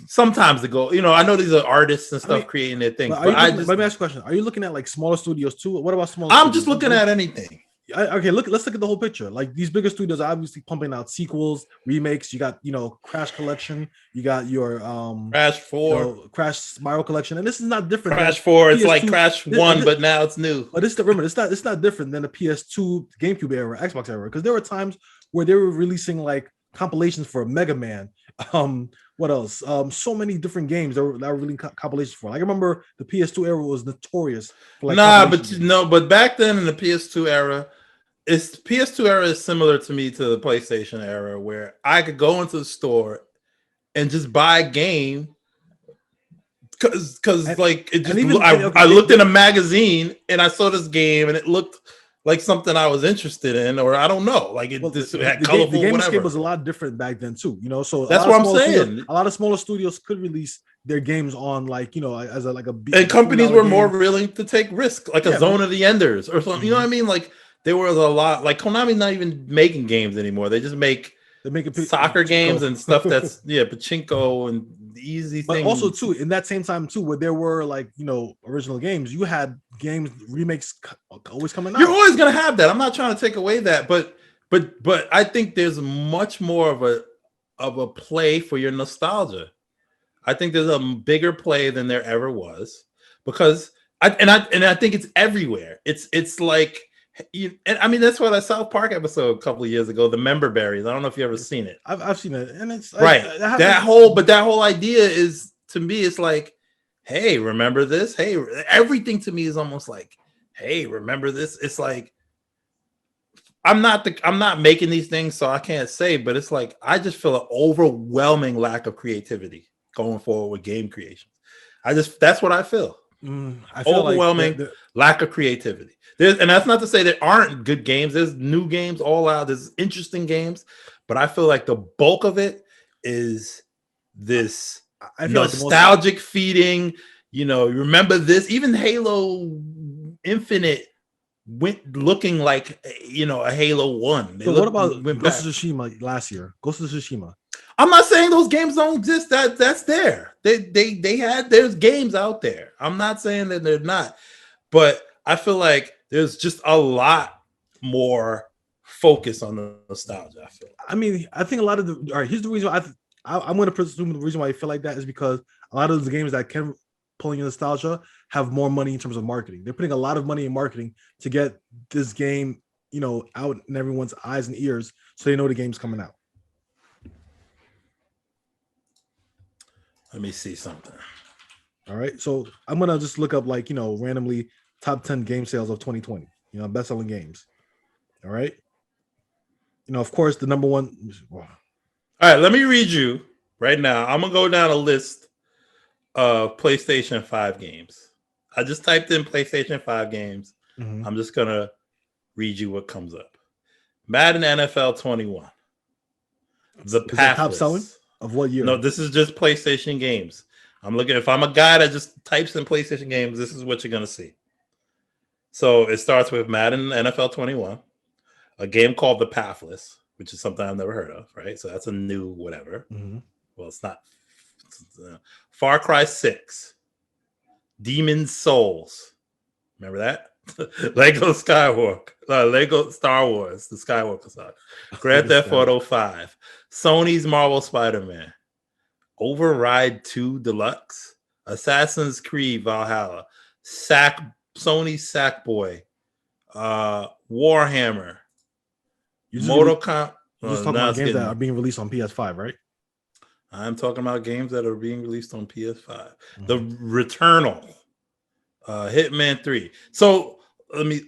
Sometimes the goal, I know these are artists and stuff creating their things, but let me ask you a question. Are you looking at like smaller studios too? What about smaller? I'm just looking at anything. Okay, let's look at the whole picture. Like these bigger studios are obviously pumping out sequels, remakes. You got Crash Collection, you got your Crash 4, Crash Spiral Collection, and this is not different. Crash 4, it's PS2, like Crash 1, but now it's new. But it's not different than the PS2, GameCube era, Xbox era, because there were times where they were releasing like compilations for Mega Man. What else? So many different games that were really compilations for. Like I remember the PS2 era was notorious for like but back then in the PS2 era. PS2 era is similar to me to the PlayStation era, where I could go into the store and just buy a game because like it just I looked in a magazine and I saw this game and it looked like something I was interested in, or I don't know, like it had colorful. The game escape was a lot different back then too, So that's what I'm saying. A lot of smaller studios could release their games on like as a and companies were more willing to take risk, like a Zone of the Enders or something. You know what I mean? Like. There was a lot, like Konami's not even making games anymore. They just make soccer games and stuff that's pachinko and easy things. But also too, in that same time too, where there were like original games, you had games remakes always coming out. You're always gonna have that. I'm not trying to take away that, but I think there's much more of a play for your nostalgia. I think there's a bigger play than there ever was because I think it's everywhere. It's like. And I mean that's what a South Park episode a couple of years ago, the member berries. I don't know if you ever seen it. I've seen it, and it's right. That whole idea is, to me, it's like, hey, remember this? Hey, everything to me is almost like, hey, remember this? It's like I'm not making these things, so I can't say, but it's like I just feel an overwhelming lack of creativity going forward with game creation. That's what I feel. I feel overwhelming like lack of creativity. And that's not to say there aren't good games. There's new games all out. There's interesting games, but I feel like the bulk of it is this nostalgic feeding. You remember this? Even Halo Infinite went looking like a Halo 1. So what about Ghost of Tsushima last year? Ghost of Tsushima. I'm not saying those games don't exist. That's there. There's games out there. I'm not saying that they're not, but I feel like there's just a lot more focus on the nostalgia. I think a lot of all right. Here's the reason I'm going to presume the reason why I feel like that is because a lot of the games that can pull in nostalgia have more money in terms of marketing. They're putting a lot of money in marketing to get this game, out in everyone's eyes and ears, so they know the game's coming out. Let me see something. All right, so I'm gonna just look up randomly top 10 game sales of 2020. Best-selling games. All right. Of course, the number one. All right, let me read you right now. I'm gonna go down a list of PlayStation 5 games. I just typed in PlayStation 5 games. Mm-hmm. I'm just gonna read you what comes up. Madden NFL 21. The top selling of what year? No, this is just PlayStation games. I'm looking. If I'm a guy that just types in PlayStation games, this is what you're gonna see. So it starts with Madden NFL 21, a game called The Pathless, which is something I've never heard of, right? So that's a new whatever. Mm-hmm. Well, it's not. Far Cry 6, Demon's Souls. Remember that? Lego Skywalker, Lego Star Wars, the Skywalker saga. Grand Theft Auto 5, Sony's Marvel Spider-Man, Override 2 Deluxe, Assassin's Creed Valhalla, Sony's Sackboy, Warhammer, Mortal Kombat. You're just talking about games that are being released on PS5, right? I'm talking about games that are being released on PS5. Mm-hmm. The Returnal, Hitman 3. So let me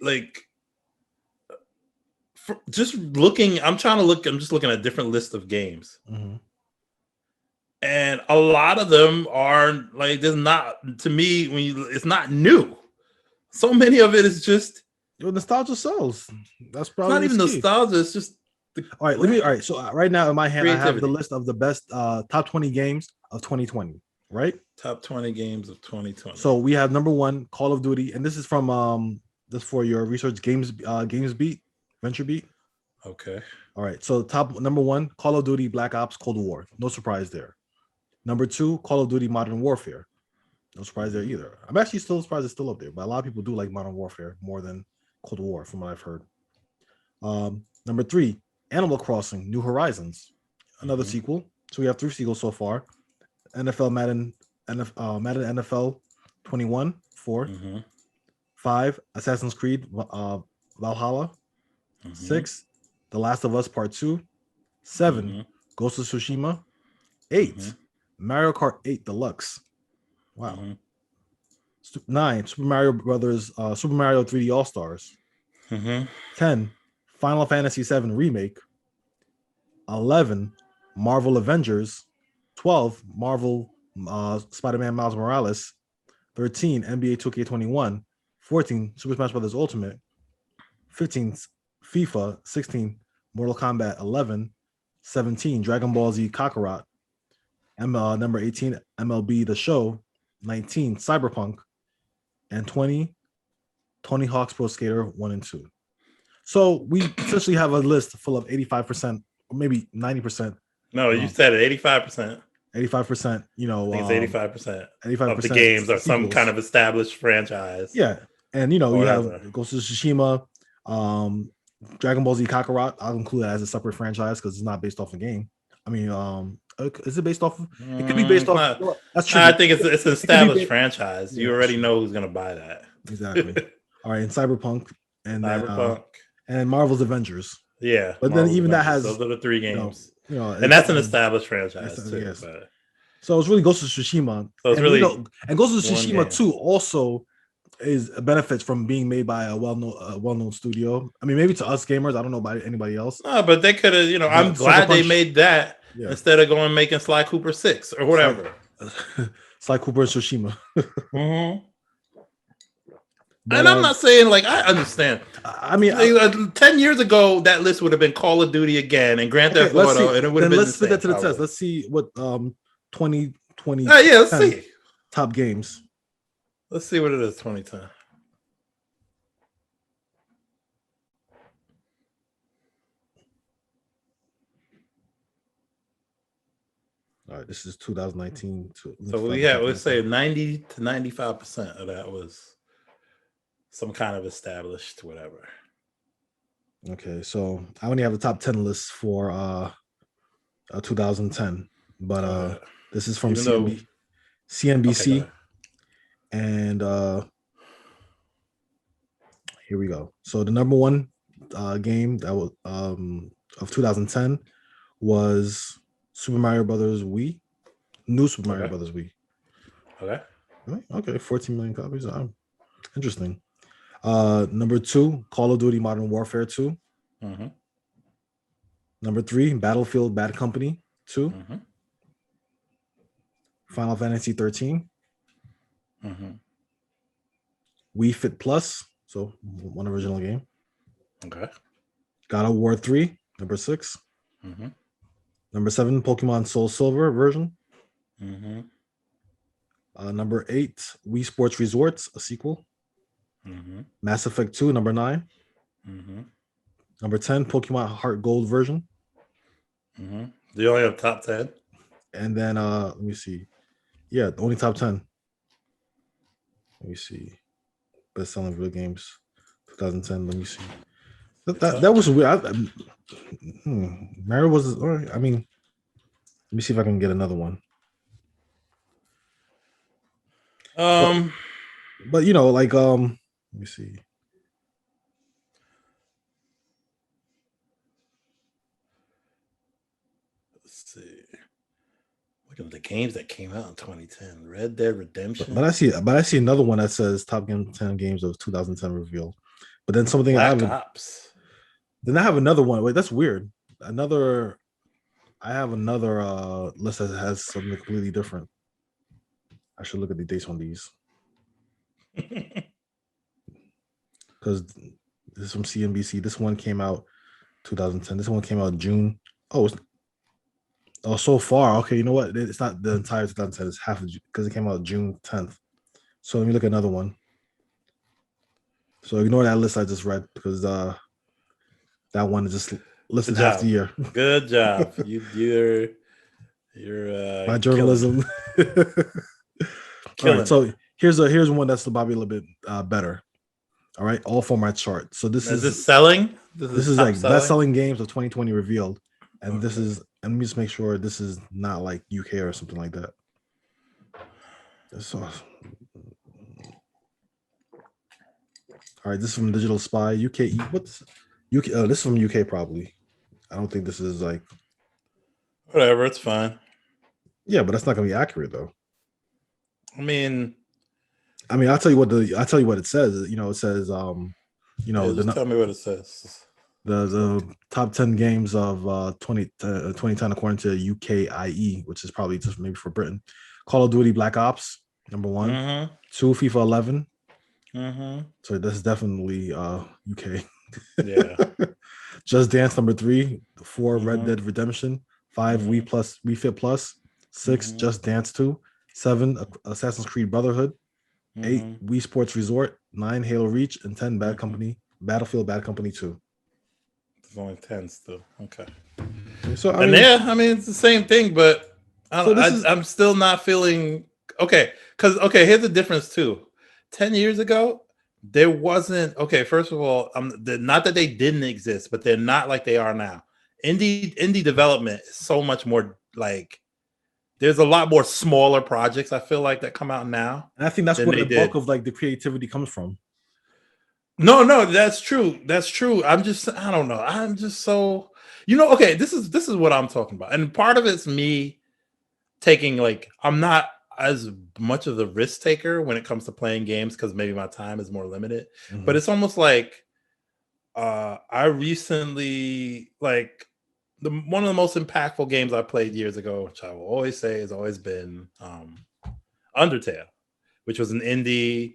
just looking. I'm just looking at a different list of games. Mm-hmm. And a lot of them are like, there's not, to me, it's not new. So many of it is just nostalgia sells. That's probably not even nostalgia. It's just all right. So right now in my hand, creativity. I have the list of the best top 20 games of 2020. Right? Top 20 games of 2020. So we have number 1, Call of Duty, and this is from this for your research games Beat. Venture Beat. Okay. All right. So number 1, Call of Duty Black Ops Cold War. No surprise there. Number 2, Call of Duty Modern Warfare. No surprise there either. I'm actually still surprised it's still up there, but a lot of people do like Modern Warfare more than Cold War, from what I've heard. Number 3, Animal Crossing New Horizons. Another sequel. So we have 3 sequels so far. Madden NFL 21, 4. 5, Assassin's Creed Valhalla. 6, The Last of Us Part 2. 7, Ghost of Tsushima. 8, Mario Kart 8 Deluxe. Wow. 9, Super Mario 3D All Stars. 10, Final Fantasy 7 Remake. 11, Marvel Avengers. 12, Marvel Spider-Man Miles Morales. 13, NBA 2K21. 14, Super Smash Bros. Ultimate. 15, FIFA. 16, Mortal Kombat 11. 17, Dragon Ball Z Kakarot. Number 18, MLB The Show. 19, Cyberpunk. And 20, Tony Hawk's Pro Skater 1 and 2. So we essentially have a list full of 85%, or maybe 90%. No, you said it, 85%. 85%, I think it's 85%. 85% of the games are some sequels. kind of established franchise. Yeah. And, you have Ghost of Tsushima, Dragon Ball Z Kakarot. I'll include that as a separate franchise because it's not based off a game. I mean, is it based off of? It could be based off. That's true. I think it's an established franchise. You already know who's going to buy that. Exactly. All right, and Cyberpunk, and Cyberpunk, and Marvel's Avengers. Yeah, but Marvel's then even Avengers. that has those are the 3 games. And that's an established franchise too. Yes. But... So it's really Ghost of Tsushima. So it's really and Ghost of Tsushima 2 also is benefits from being made by a well-known studio. I mean, maybe to us gamers, I don't know about anybody else. No, but they could have. I'm glad they made that instead of going making Sly Cooper 6 or whatever. Sly Cooper and Tsushima. But, and I'm not saying I understand. I mean, 10 years ago, that list would have been Call of Duty again and Grand Theft Auto, and it would have been. Let's put that to the test. Let's see what 2020. Let's see top games. Let's see what it is. 2010. All right, this is 2019. So we have, let's say 90 to 95% of that was some kind of established whatever. Okay, so I only have the top 10 list for 2010, but this is from CNBC, and here we go. So the number 1 game that was of 2010 was Super Mario Brothers Wii, new Super Mario Brothers Wii. Okay, 14 million copies. Interesting. Number 2, Call of Duty Modern Warfare 2. Number 3, Battlefield Bad Company 2. Final Fantasy 13. Wii Fit Plus, so one original game. God of War 3, number 6. Number 7, Pokemon Soul Silver version. Number 8, Wii Sports Resorts, a sequel. Mass Effect 2, number 9. Number 10, Pokemon Heart Gold version. Do you only have top 10? And then let me see. Yeah, the only top 10. Let me see. Best selling video games 2010. Let me see. That was weird. Mario was. I mean, let me see if I can get another one. But let me see. Let's see. Look at the games that came out in 2010. Red Dead Redemption. But I see another one that says top 10 games of 2010 revealed. But then something Black Ops. Then I have another one. Wait, that's weird. I have another list that has something completely different. I should look at the dates on these. Because this is from CNBC. This one came out 2010. This one came out June. Oh, so far. Okay, you know what? It's not the entire 2010. It's half of because it came out June 10th. So let me look at another one. So ignore that list I just read because That one is just listed Good half the job. year. Good job. You're My killing journalism. All right, killing it. so here's one that's probably a little bit better. All right, all format chart. So this Is is this selling? This this is is top like best selling. selling games of 2020 revealed, and this Okay. is. And let me just make sure this is not like UK or something like that. So, all right, this is from Digital Spy UK. What's UK? Oh, this is from UK probably. I don't think this is like. Whatever, it's fine. Yeah, but that's not gonna be accurate though. I mean, I'll tell you what it says. You know, it says yeah, just tell me what it says. the top 10 games of 2010 according to UKIE, which is probably just maybe for Britain. Call of Duty Black Ops, number one. Mm-hmm. 2, FIFA 11. Mm-hmm. So that's definitely UK. Yeah. Just Dance, number 3. 4, Mm-hmm. Red Dead Redemption. 5, Wii Fit Plus. 6, Just Dance 2. 7, Assassin's Creed Brotherhood. 8, Wii Sports Resort. 9, Halo Reach. And 10, Battlefield Bad Company 2. It's only 10 still. Okay. So it's the same thing, but I'm still not feeling okay. Because here's the difference too. 10 years ago, there wasn't First of all, not that they didn't exist, but they're not like they are now. Indie development is so much more like. There's a lot more smaller projects I feel like that come out now. And I think that's where the bulk of like the creativity comes from. No, that's true. That's true. I don't know. I'm just so this is what I'm talking about. And part of it's me taking I'm not as much of the risk taker when it comes to playing games because maybe my time is more limited. Mm-hmm. But it's almost like I recently one of the most impactful games I played years ago, which I will always say has always been Undertale, which was an indie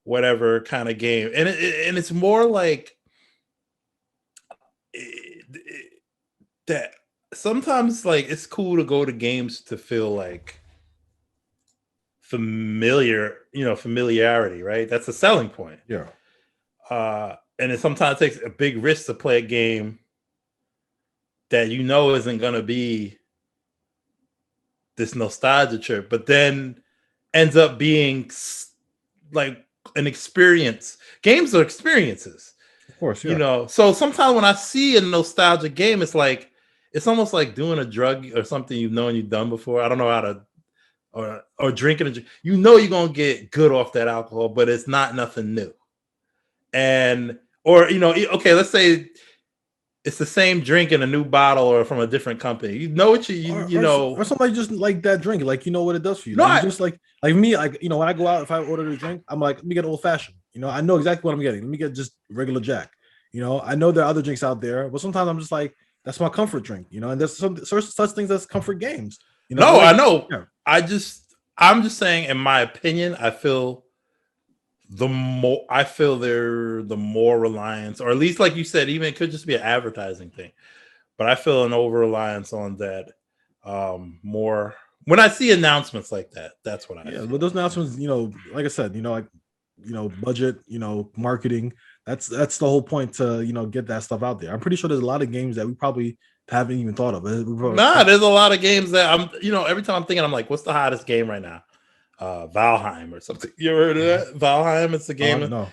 whatever kind of game, and it's more like that sometimes it's cool to go to games to feel like familiarity, right? That's a selling point. Yeah. And it sometimes takes a big risk to play a game that isn't going to be this nostalgia trip, but then ends up being like an experience. Games are experiences, of course. Yeah. So sometimes when I see a nostalgia game, it's almost like doing a drug or something you've done before. I don't know how to, or drinking. You're gonna get good off that alcohol, but it's not nothing new. And let's say it's the same drink in a new bottle or from a different company. Or somebody just like that drink, what it does for you. Just like me, when I go out, if I order a drink, I'm like, let me get old fashioned. I know exactly what I'm getting. Let me get just regular Jack. I know there are other drinks out there, but sometimes I'm just like, that's my comfort drink. And there's such things as comfore games. I know. Yeah. I'm just saying, in my opinion, I feel the more reliance, or at least like you said, even it could just be an advertising thing, but I feel an over reliance on that more when I see announcements like that. That's what I feel. But those announcements, like I said, budget, marketing, that's the whole point to get that stuff out there. I'm pretty sure there's a lot of games that we probably haven't even thought of. There's a lot of games that I'm every time I'm thinking, I'm like, what's the hottest game right now? Valheim or something. You ever heard of that? Valheim. It's a game. No.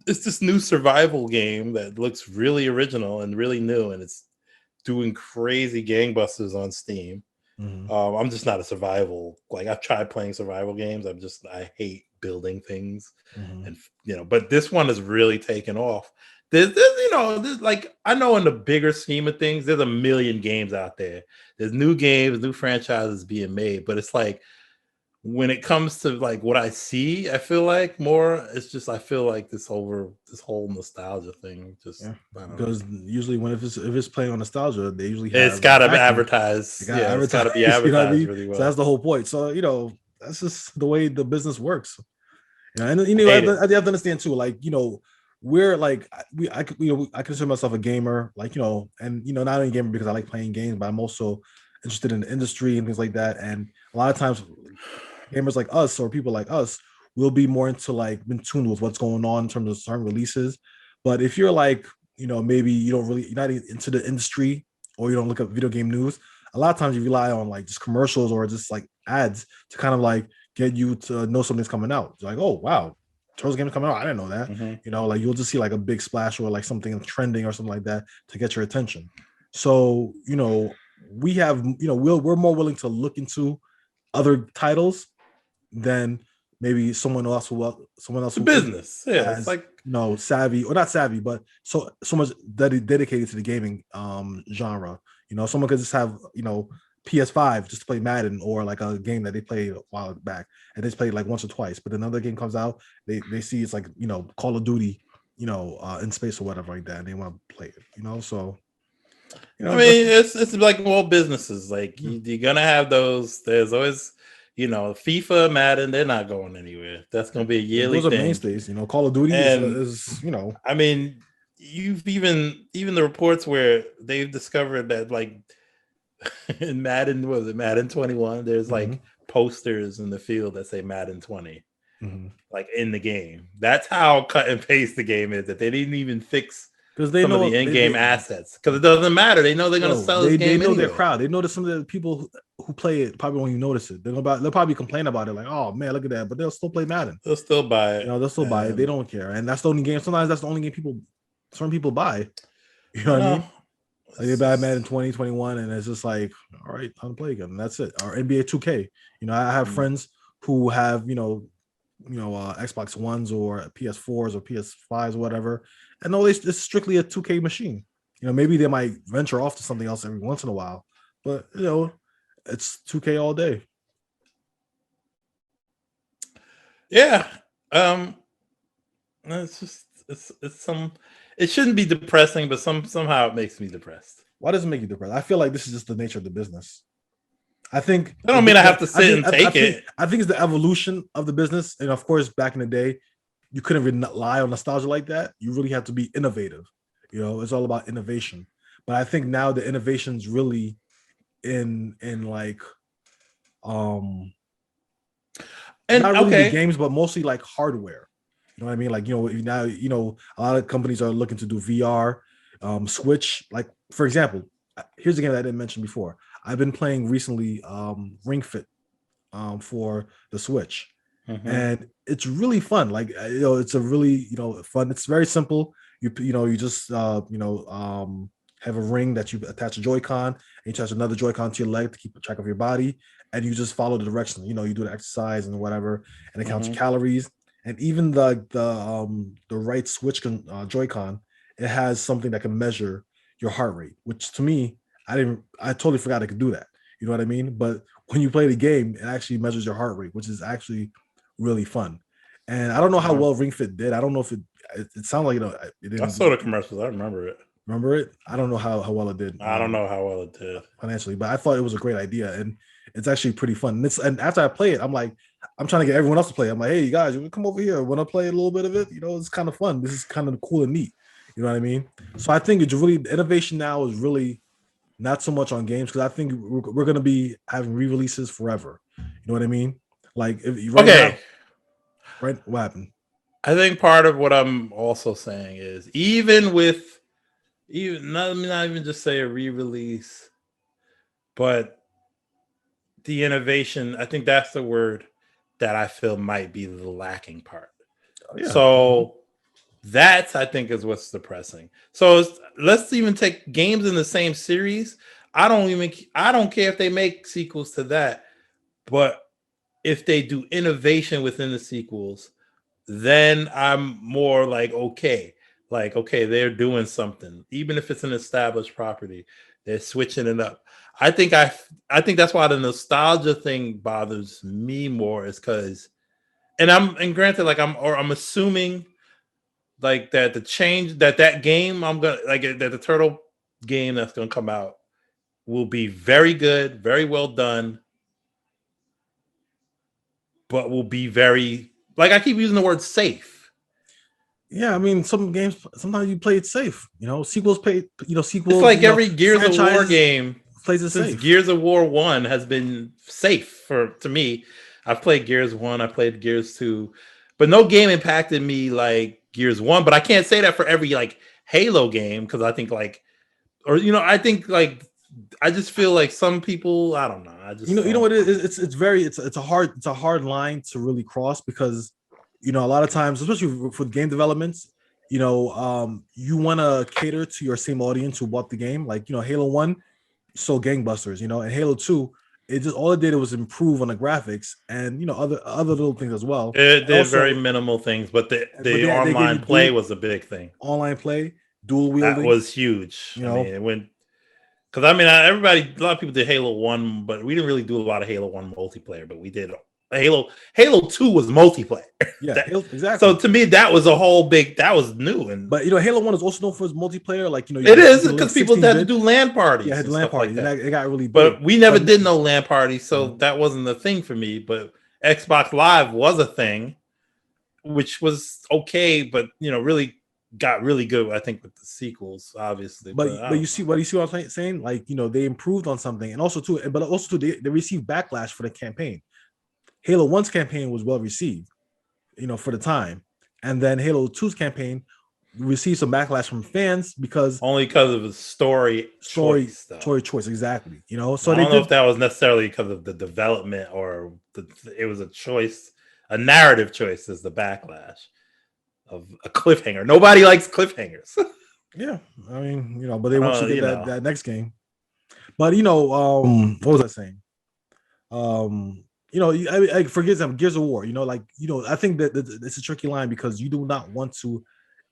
It's this new survival game that looks really original and really new, and it's doing crazy gangbusters on Steam. Mm-hmm. I'm just not a survival. I've tried playing survival games. I hate building things, and but this one is really taken off. There's I know in the bigger scheme of things, there's a million games out there. There's new games, new franchises being made, but it's when it comes to what I see, I feel like more. It's just I feel like this whole nostalgia thing. Because usually when if it's playing on nostalgia, they usually have it's got to be advertised. It's got to be advertised really well. So that's the whole point. So that's just the way the business works. And I have to understand too. We're I consider myself a gamer. And not only a gamer because I like playing games, but I'm also interested in the industry and things like that. And a lot of times, gamers like us or people like us will be more into in tune with what's going on in terms of certain releases. But if you're maybe you're not into the industry or you don't look up video game news. A lot of times you rely on like just commercials or just like ads to kind of like get you to know something's coming out. It's like, oh wow, Turtles game is coming out. I didn't know that. Like you'll just see like a big splash or like something trending or something like that to get your attention. So, we have, we're more willing to look into other titles than maybe someone else who business. Yeah, it's like savvy or not savvy, but so much dedicated to the gaming genre. Someone could just have PS5 just to play Madden or like a game that they played a while back and they just played like once or twice, but another game comes out, they see it's like Call of Duty, in space or whatever like that, and they want to play it. So I mean, it's like all businesses. Like you're gonna have those. There's always, FIFA, Madden. They're not going anywhere. That's gonna be a yearly those are thing. mainstays. Call of Duty is. I mean, you've even the reports where they've discovered that like in Madden, was it Madden 21? There's like posters in the field that say Madden 20, like in the game. That's how cut and paste the game is. That they didn't even fix. Because they know the in-game assets. Because it doesn't matter. They know they're going to sell this game. They know their crowd. They know that some of the people who play it probably won't even notice it. They'll probably complain about it, like, "Oh man, look at that!" But they'll still play Madden. They'll still buy it. They'll still buy it. They don't care. And that's the only game. Sometimes that's the only game certain people buy. You know what I mean? Like they buy Madden 20, 21, and it's just like, all right, time to play again. And that's it. Or NBA 2K. I have friends who have Xbox Ones or PS4s or PS5s or whatever. And no, it's strictly a 2K machine. Maybe they might venture off to something else every once in a while, but it's 2K all day. Yeah. It's just it shouldn't be depressing, but somehow it makes me depressed. Why does it make you depressed? I feel like this is just the nature of the business. I think I don't mean I have to sit and take it. I think it's the evolution of the business. And of course, back in the day, you couldn't rely on nostalgia like that. You really have to be innovative. It's all about innovation. But I think now the innovation's really in like and not really the games, but mostly like hardware. You know what I mean? Like, now, a lot of companies are looking to do VR, Switch. Like, for example, here's a game that I didn't mention before. I've been playing recently Ring Fit for the Switch. And it's really fun. Like, it's a really, fun. It's very simple. You just, have a ring that you attach a Joy-Con and you attach another Joy-Con to your leg to keep track of your body. And you just follow the direction. You do the exercise and whatever, and it counts your calories. And even the right Switch Joy-Con, it has something that can measure your heart rate, which to me, I totally forgot I could do that. You know what I mean? But when you play the game, it actually measures your heart rate, which is actually really fun. And I don't know how well Ring Fit did. I don't know if it sounded like it didn't. I saw the commercials. I remember it. Remember it? I don't know how well it did. I don't know how well it did financially, but I thought it was a great idea, and it's actually pretty fun. And after I play it, I'm like, I'm trying to get everyone else to play. I'm like, hey, you guys, you come over here. Want to play a little bit of it? It's kind of fun. This is kind of cool and neat. You know what I mean? So I think it's really innovation now is really not so much on games, because I think we're going to be having re-releases forever. You know what I mean? Like, what happened? I think part of what I'm also saying is even not even just say a re-release, but the innovation, I think that's the word that I feel might be the lacking part. Oh, yeah. So that's, I think, is what's depressing. So let's even take games in the same series. I don't care if they make sequels to that, but if they do innovation within the sequels, then I'm more like, okay, they're doing something. Even if it's an established property, they're switching it up. I think that's why the nostalgia thing bothers me more, is because, and granted, like I'm assuming like that the change that game that the turtle game that's gonna come out will be very good, very well done, but will be very, like, I keep using the word safe. Yeah, I mean, some games sometimes you play it safe. Sequels sequels. It's like every Gears of War game plays it since safe. Gears of War 1 has been safe to me. I've played Gears 1, I played Gears 2, but no game impacted me like Gears 1, but I can't say that for every like Halo game because I think like, or I think like I just feel like some people, I don't know. I just you know what it is. It's a hard line to really cross because a lot of times, especially for game developments, you want to cater to your same audience who bought the game. Like Halo 1 sold gangbusters, and Halo 2, it just all it did was improve on the graphics and other little things as well. It And did also, very minimal things, but the they gave online you play was a big thing. online play, dual That wielding. was huge. I mean, it went because a lot of people did Halo 1, but we didn't really do a lot of Halo 1 multiplayer, but we did Halo 2 was multiplayer. Yeah, exactly. So to me, that was that was new. But Halo 1 is also known for its multiplayer. Like it is because people had to do LAN parties. Yeah, had and LAN stuff parties, like that. And it got really big. But we never did no LAN parties, so that wasn't the thing for me. But Xbox Live was a thing, which was okay, but really got really good, I think, with the sequels, obviously. But you see what I'm saying? Like, they improved on something, and also they received backlash for the campaign. Halo 1's campaign was well received, for the time, and then Halo 2's campaign received some backlash from fans only because of the story choice, exactly. So I don't know if that was necessarily because of the development or it was a choice, a narrative choice is the backlash of a cliffhanger. Nobody likes cliffhangers. Yeah, I mean, but they want you to get that next game. But what was I saying? I forget some Gears of War. I think that it's a tricky line because you do not want to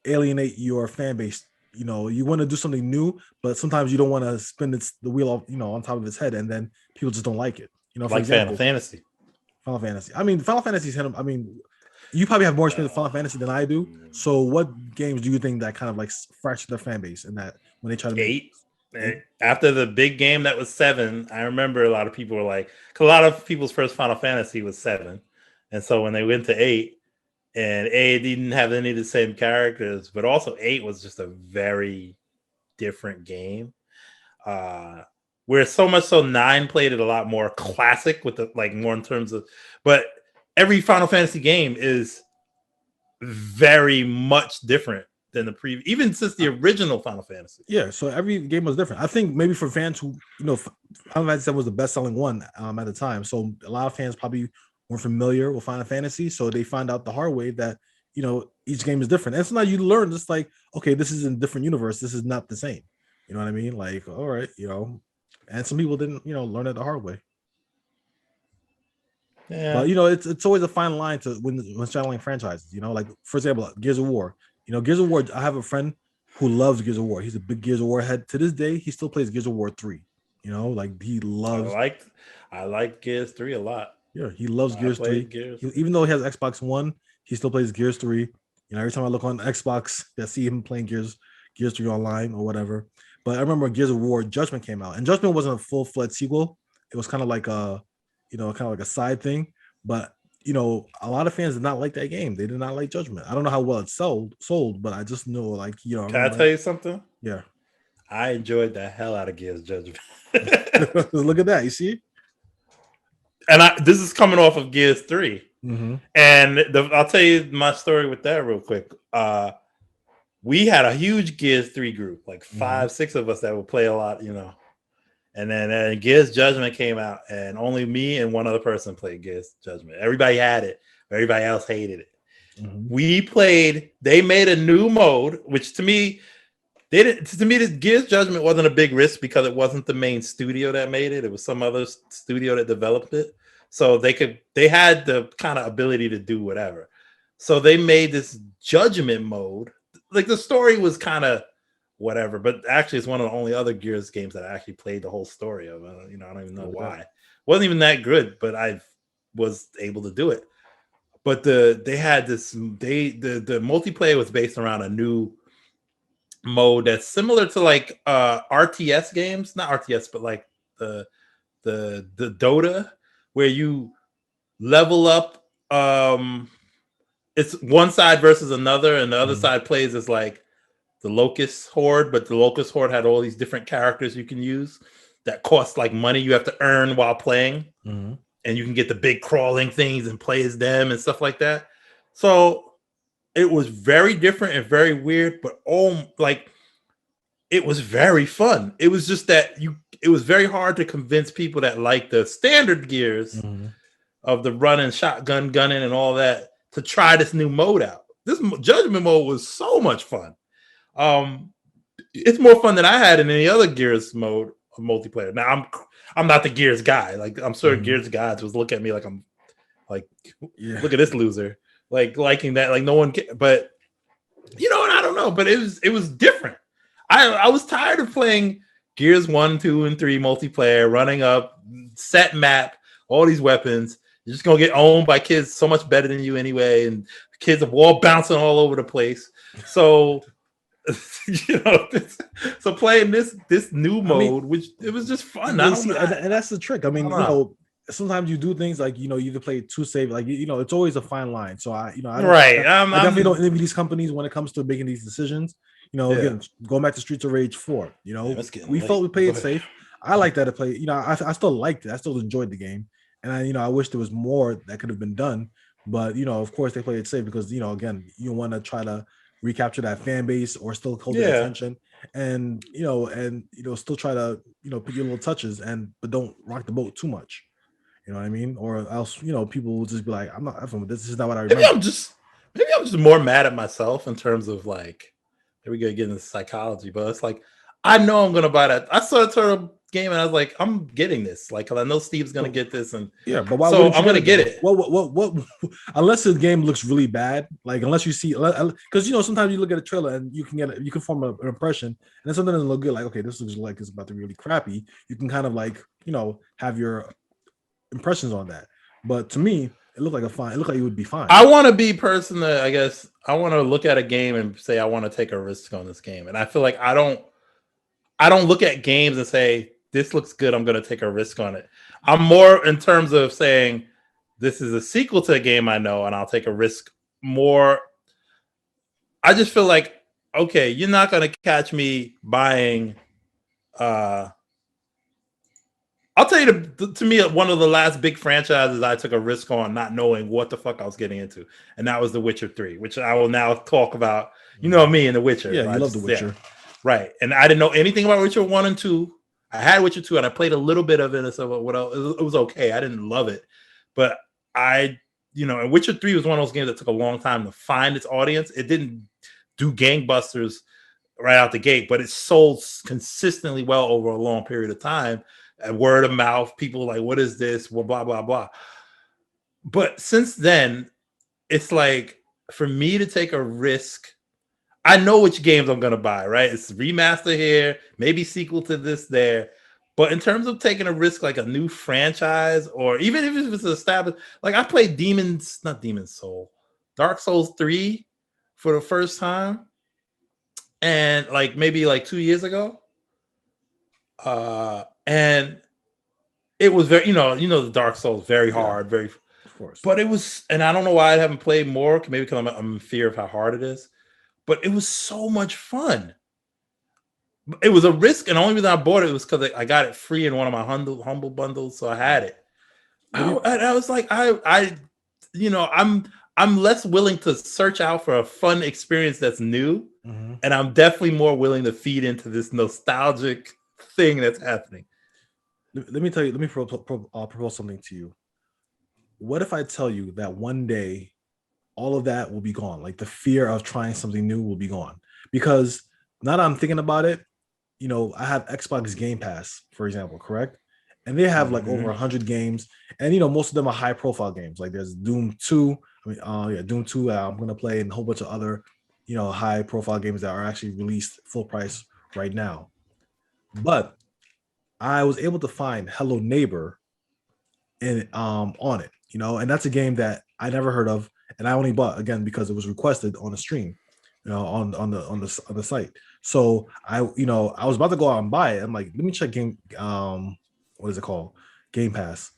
alienate your fan base. You want to do something new, but sometimes you don't want to spin the wheel on top of its head, and then people just don't like it. For like example, Final Fantasy. I mean, Final Fantasy's had. I mean, you probably have more experience with Final Fantasy than I do. So, what games do you think that kind of like fractured their fan base in that when they try to make 8? After the big game that was 7, I remember a lot of people were like, a lot of people's first Final Fantasy was 7, and so when they went to 8, and 8 didn't have any of the same characters, but also 8 was just a very different game. Where so much so 9 played it a lot more classic with the like more in terms of, but every Final Fantasy game is very much different than the previous, even since the original Final Fantasy. Yeah, so every game was different. I think maybe for fans who, Final Fantasy 7 was the best-selling one at the time. So a lot of fans probably weren't familiar with Final Fantasy, so they find out the hard way that each game is different. And sometimes you learn just like, okay, this is in a different universe. This is not the same. You know what I mean? Like, all right, and some people didn't, learn it the hard way. Yeah. But it's always a fine line to when straddling franchises. Like for example, Gears of War. Gears of War. I have a friend who loves Gears of War. He's a big Gears of War head. To this day, he still plays Gears of War 3. Like he loves. I like Gears 3 a lot. Yeah, he loves Gears 3. Even though he has Xbox One, he still plays Gears 3. Every time I look on Xbox, I see him playing Gears 3 online or whatever. But I remember Gears of War Judgment came out, and Judgment wasn't a full-fledged sequel. It was kind of like a side thing. But a lot of fans did not like that game. They did not like Judgment. I don't know how well it sold, but I just know, like, Can I tell you something? Yeah, I enjoyed the hell out of Gears Judgment. Look at that, you see. And this is coming off of Gears 3. Mm-hmm. And I'll tell you my story with that real quick. We had a huge Gears 3 group, like 5, 6 of us that would play a lot, And then Gears Judgment came out, and only me and one other person played Gears Judgment. Everybody had it. Everybody else hated it. Mm-hmm. They made a new mode, which to me, the Gears Judgment wasn't a big risk because it wasn't the main studio that made it. It was some other studio that developed it. So they had the kind of ability to do whatever. So they made this Judgment mode. Like the story was kind of whatever, but actually it's one of the only other Gears games that I actually played the whole story of. I don't even know why. It wasn't even that good, but I was able to do it. But they had this, the multiplayer was based around a new mode that's similar to like RTS games, not RTS, but like the Dota, where you level up. It's one side versus another, and the other side plays as like the Locust Horde, but the Locust Horde had all these different characters you can use that cost like money you have to earn while playing. Mm-hmm. And you can get the big crawling things and play as them and stuff like that. So it was very different and very weird, but like it was very fun. It was just that it was very hard to convince people that like the standard Gears of the running, shotgun gunning, and all that to try this new mode out. This Judgment mode was so much fun. It's more fun than I had in any other Gears mode of multiplayer. Now I'm not the Gears guy. Like I'm sure Gears guys was look at me like I'm like, look at this loser. Like liking that, like no one can, but you know, and I don't know, but it was different. I was tired of playing Gears 1, 2, and 3 multiplayer, running up, set map, all these weapons. You're just gonna get owned by kids so much better than you anyway, and kids are all bouncing all over the place. So you know, so playing this new mode, which it was just fun. And that's the trick. I mean, you know, sometimes you do things like, you know, you either play too safe, like, you know, it's always a fine line. So I definitely don't envy these companies when it comes to making these decisions. You know, again, going back to Streets of Rage 4, you know, we felt we played it safe. I like that to play, you know, I still liked it. I still enjoyed the game. And you know, I wish there was more that could have been done. But, you know, of course they played it safe because, you know, again, you want to try to recapture that fan base or still hold their attention and still try to, you know, put your little touches but don't rock the boat too much. You know what I mean? Or else, you know, people will just be like, I'm not effing with this. This is not what I remember. Maybe I'm just more mad at myself in terms of like, here we go getting into psychology, but it's like, I know I'm gonna buy that. I saw a Turtle game and I was like, I'm getting this. Like, cause I know Steve's gonna get this, and but why so I'm gonna get it. What? Unless the game looks really bad, like unless you see, because you know sometimes you look at a trailer and you can form an impression, and then something doesn't look good. Like, okay, this looks like it's about to be really crappy. You can kind of like, you know, have your impressions on that. But to me, it looked like it would be fine. I want to be person that I guess I want to look at a game and say I want to take a risk on this game, and I feel like I don't look at games and say this looks good, I'm going to take a risk on it. I'm more in terms of saying this is a sequel to a game I know, and I'll take a risk more. I just feel like, okay, you're not going to catch me buying. I'll tell you, to me, one of the last big franchises I took a risk on, not knowing what the fuck I was getting into, and that was The Witcher 3, which I will now talk about. You know me and The Witcher. Yeah, you love The Witcher. Yeah. Right. And I didn't know anything about Witcher 1 and 2. I had Witcher 2 and I played a little bit of it. And so it was okay. I didn't love it. But and Witcher 3 was one of those games that took a long time to find its audience. It didn't do gangbusters right out the gate, but it sold consistently well over a long period of time. And word of mouth, people like, what is this? Well, blah, blah, blah. But since then, it's like, for me to take a risk, I know which games I'm going to buy, right? It's remaster here, maybe sequel to this there. But in terms of taking a risk, like a new franchise, or even if it's established, like I played Dark Souls 3 for the first time. And like maybe like 2 years ago. And it was very, the Dark Souls, very hard, very, of course. But it was, and I don't know why I haven't played more, maybe because I'm in fear of how hard it is. But it was so much fun. It was a risk, and the only reason I bought it was because I got it free in one of my humble bundles, so I had it. I was like, I'm less willing to search out for a fun experience that's new, and I'm definitely more willing to feed into this nostalgic thing that's happening. Let me propose something to you. What if I tell you that one day all of that will be gone? Like the fear of trying something new will be gone. Because now that I'm thinking about it, I have Xbox Game Pass, for example, correct? And they have like over 100 games. And, most of them are high profile games. Like there's Doom 2. Doom 2 I'm going to play, and a whole bunch of other, high profile games that are actually released full price right now. But I was able to find Hello Neighbor on it, and that's a game that I never heard of. And I only bought, again, because it was requested on the stream, on the site. So I was about to go out and buy it. I'm like, let me check what is it called? Game Pass.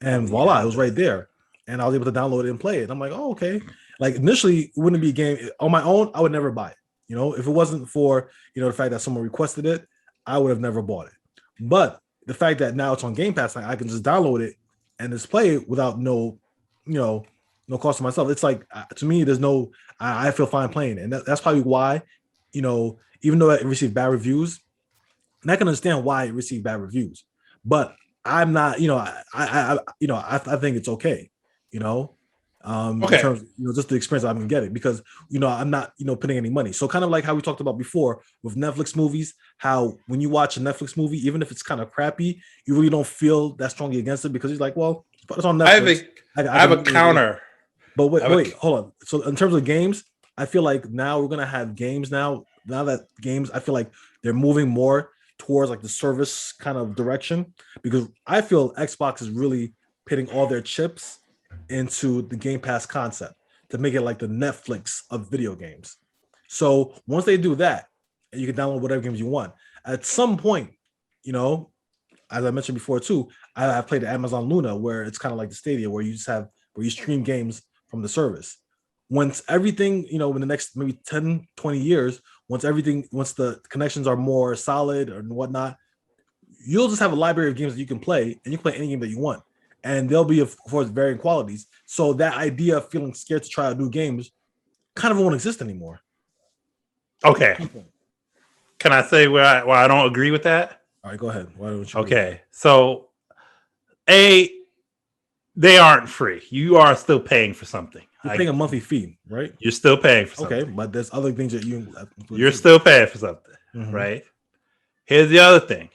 And voila, it was right there. And I was able to download it and play it. I'm like, oh, okay. Like initially, it wouldn't be a game on my own. I would never buy it. If it wasn't for, the fact that someone requested it, I would have never bought it. But the fact that now it's on Game Pass, I can just download it and just play it without no no cost to myself. It's like to me, there's no. I feel fine playing, and that's probably why, even though it received bad reviews, and I can understand why it received bad reviews, but I'm not. I think it's okay. You know, in Okay. terms, just the experience I've been getting because I'm not putting any money. So kind of like how we talked about before with Netflix movies, how when you watch a Netflix movie, even if it's kind of crappy, you really don't feel that strongly against it because you're like, well, it's on Netflix. I have a counter. But wait, hold on. So in terms of games, I feel like now we're gonna have games now. Now that games, I feel like they're moving more towards like the service kind of direction because I feel Xbox is really pitting all their chips into the Game Pass concept to make it like the Netflix of video games. So once they do that, and you can download whatever games you want, at some point, as I mentioned before too, I've played Amazon Luna where it's kind of like the Stadia where you stream games from the service. Once everything, in the next maybe 10, 20 years, once the connections are more solid and whatnot, you'll just have a library of games that you can play and you can play any game that you want. And they'll be, of course, varying qualities. So that idea of feeling scared to try out new games kind of won't exist anymore. Okay. Can I say where I don't agree with that? All right, go ahead. Why don't you? Okay. So, they aren't free. You are still paying for something. You're paying a monthly fee, right? You're still paying for something. Okay, but there's other things that you're still paying for something, right? Here's the other thing.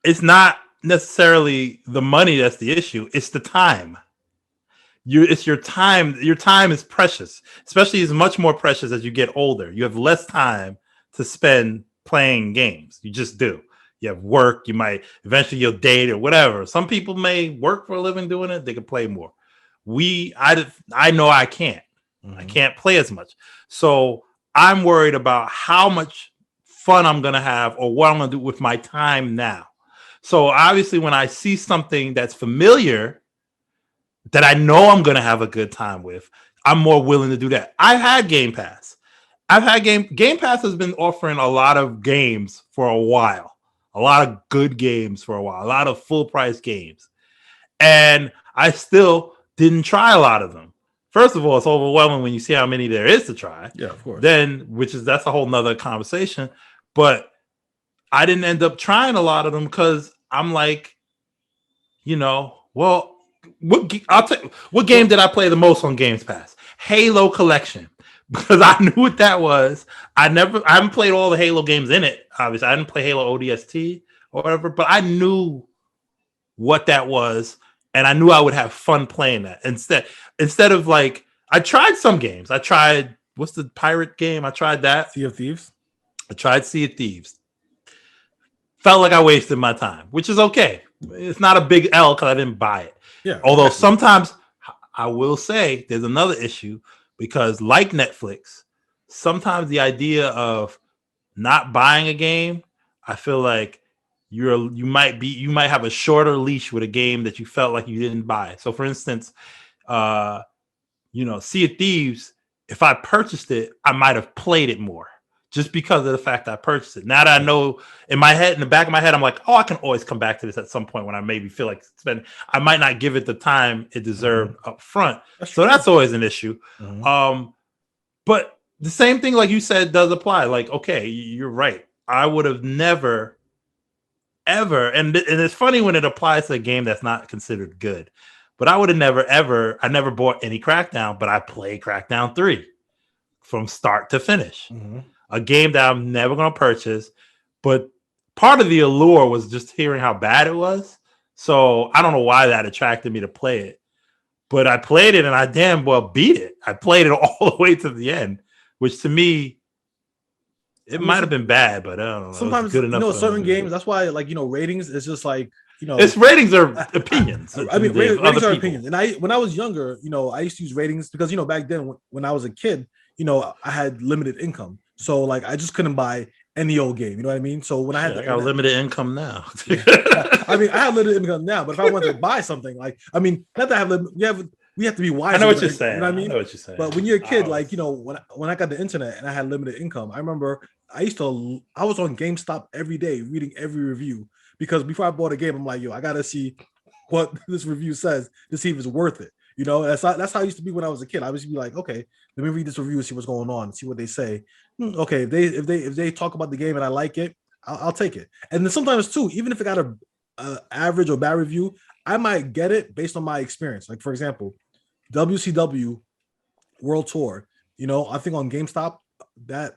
It's not necessarily the money that's the issue. It's the time. It's your time. Your time is precious, especially is much more precious as you get older. You have less time to spend playing games. You just do. You have work. You might eventually you'll date or whatever. Some people may work for a living doing it. They can play more. I know I can't. I can't play as much. So I'm worried about how much fun I'm going to have or what I'm going to do with my time now. So obviously when I see something that's familiar that I know I'm going to have a good time with, I'm more willing to do that. I've had Game Pass. Game Pass has been offering a lot of games for a while. A lot of good games for a while. A lot of full price games. And I still didn't try a lot of them. First of all, it's overwhelming when you see how many there is to try. Yeah, of course. Then, that's a whole nother conversation. But I didn't end up trying a lot of them because I'm like, what game did I play the most on Games Pass? Halo Collection. Because I knew what that was. I haven't played all the Halo games in it. Obviously, I didn't play Halo ODST or whatever, but I knew what that was. And I knew I would have fun playing that instead of like, I tried some games. I tried, what's the pirate game? I tried that. Sea of Thieves. I tried Sea of Thieves. Felt like I wasted my time, which is okay. It's not a big L because I didn't buy it. Yeah. Although sometimes I will say there's another issue because like Netflix, sometimes the idea of not buying a game, I feel like you might have a shorter leash with a game that you felt like you didn't buy. So for instance, Sea of Thieves, if I purchased it, I might have played it more just because of the fact I purchased it. Now that I know in the back of my head, I'm like, oh, I can always come back to this at some point when I maybe feel like spending. I might not give it the time it deserved up front. That's always an issue. But the same thing, like you said, does apply. Like, okay, you're right. I would have never, ever, and it's funny when it applies to a game that's not considered good. But I would have never, ever, I never bought any Crackdown, but I played Crackdown 3 from start to finish. A game that I'm never going to purchase. But part of the allure was just hearing how bad it was. So I don't know why that attracted me to play it. But I played it and I damn well beat it. I played it all the way to the end, which to me, it might have been bad, but I don't know. Sometimes, good enough certain games, that's why, ratings is just like, its ratings are opinions. I mean, ratings are opinions. And when I was younger, I used to use ratings because, back then when I was a kid, I had limited income. So like, I just couldn't buy any old game. You know what I mean? So when I got limited income now. I mean, I have limited income now, but if I wanted to buy something, not that I have we have to be wise. I know what you're saying. You know what I mean? I know what you're saying. But when you're a kid, when I got the internet and I had limited income, I remember I was on GameStop every day reading every review because before I bought a game, I'm like, I gotta see what this review says to see if it's worth it. That's how I used to be when I was a kid. I used to be like, okay, let me read this review and see what's going on, see what they say. Okay, if they talk about the game and I like it, I'll take it. And then sometimes too, even if it got a average or bad review, I might get it based on my experience. Like for example, WCW World Tour. I think on GameStop that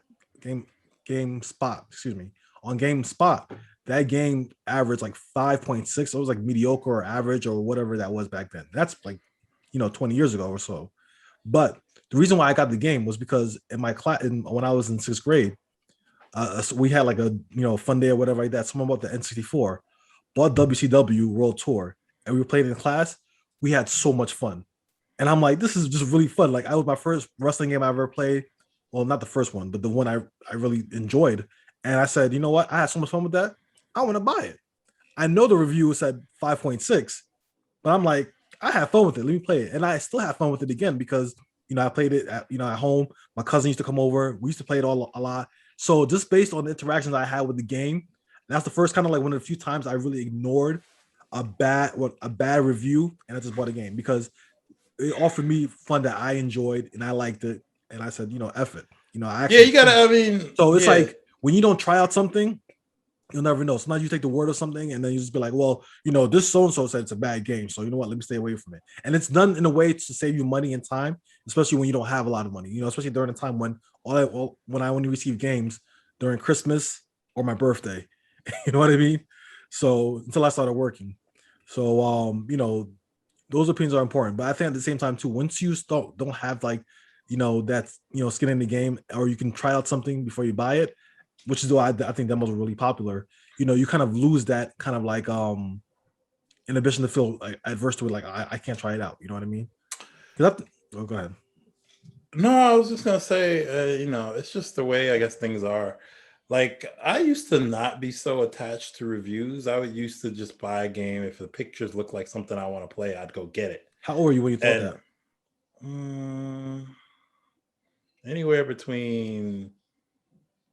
GameSpot, excuse me, on GameSpot that game averaged like 5.6. So it was like mediocre or average or whatever that was back then. That's like 20 years ago or so. But the reason why I got the game was because in my class, when I was in 6th grade, so we had like a fun day or whatever like that. Someone bought the N64, bought WCW World Tour, and we were playing in class. We had so much fun, and I'm like, this is just really fun. Like, I was my first wrestling game I ever played. Well, not the first one, but the one I really enjoyed. And I said, you know what? I had so much fun with that. I want to buy it. I know the review said 5.6, but I'm like, I had fun with it. Let me play it. And I still have fun with it again because, I played it at home. My cousin used to come over. We used to play it all a lot. So just based on the interactions I had with the game, that's the first kind of like one of the few times I really ignored a bad review and I just bought a game because it offered me fun that I enjoyed and I liked it. And I said, F it. I actually, you gotta. I mean, so it's like when you don't try out something, you'll never know. Sometimes you take the word of something and then you just be like, well, this so-and-so said it's a bad game. So you know what? Let me stay away from it. And it's done in a way to save you money and time, especially when you don't have a lot of money, especially during the time when when I only receive games during Christmas or my birthday. You know what I mean? So until I started working. So, those opinions are important. But I think at the same time too, once you don't have like, that's, skin in the game, or you can try out something before you buy it, which is why I think demos are really popular. You kind of lose that kind of like inhibition to feel like adverse to it. Like I can't try it out. You know what I mean? Go ahead. No, I was just gonna say, it's just the way I guess things are. Like I used to not be so attached to reviews. I would used to just buy a game if the pictures look like something I want to play, I'd go get it. How old were you when you thought And that? Anywhere between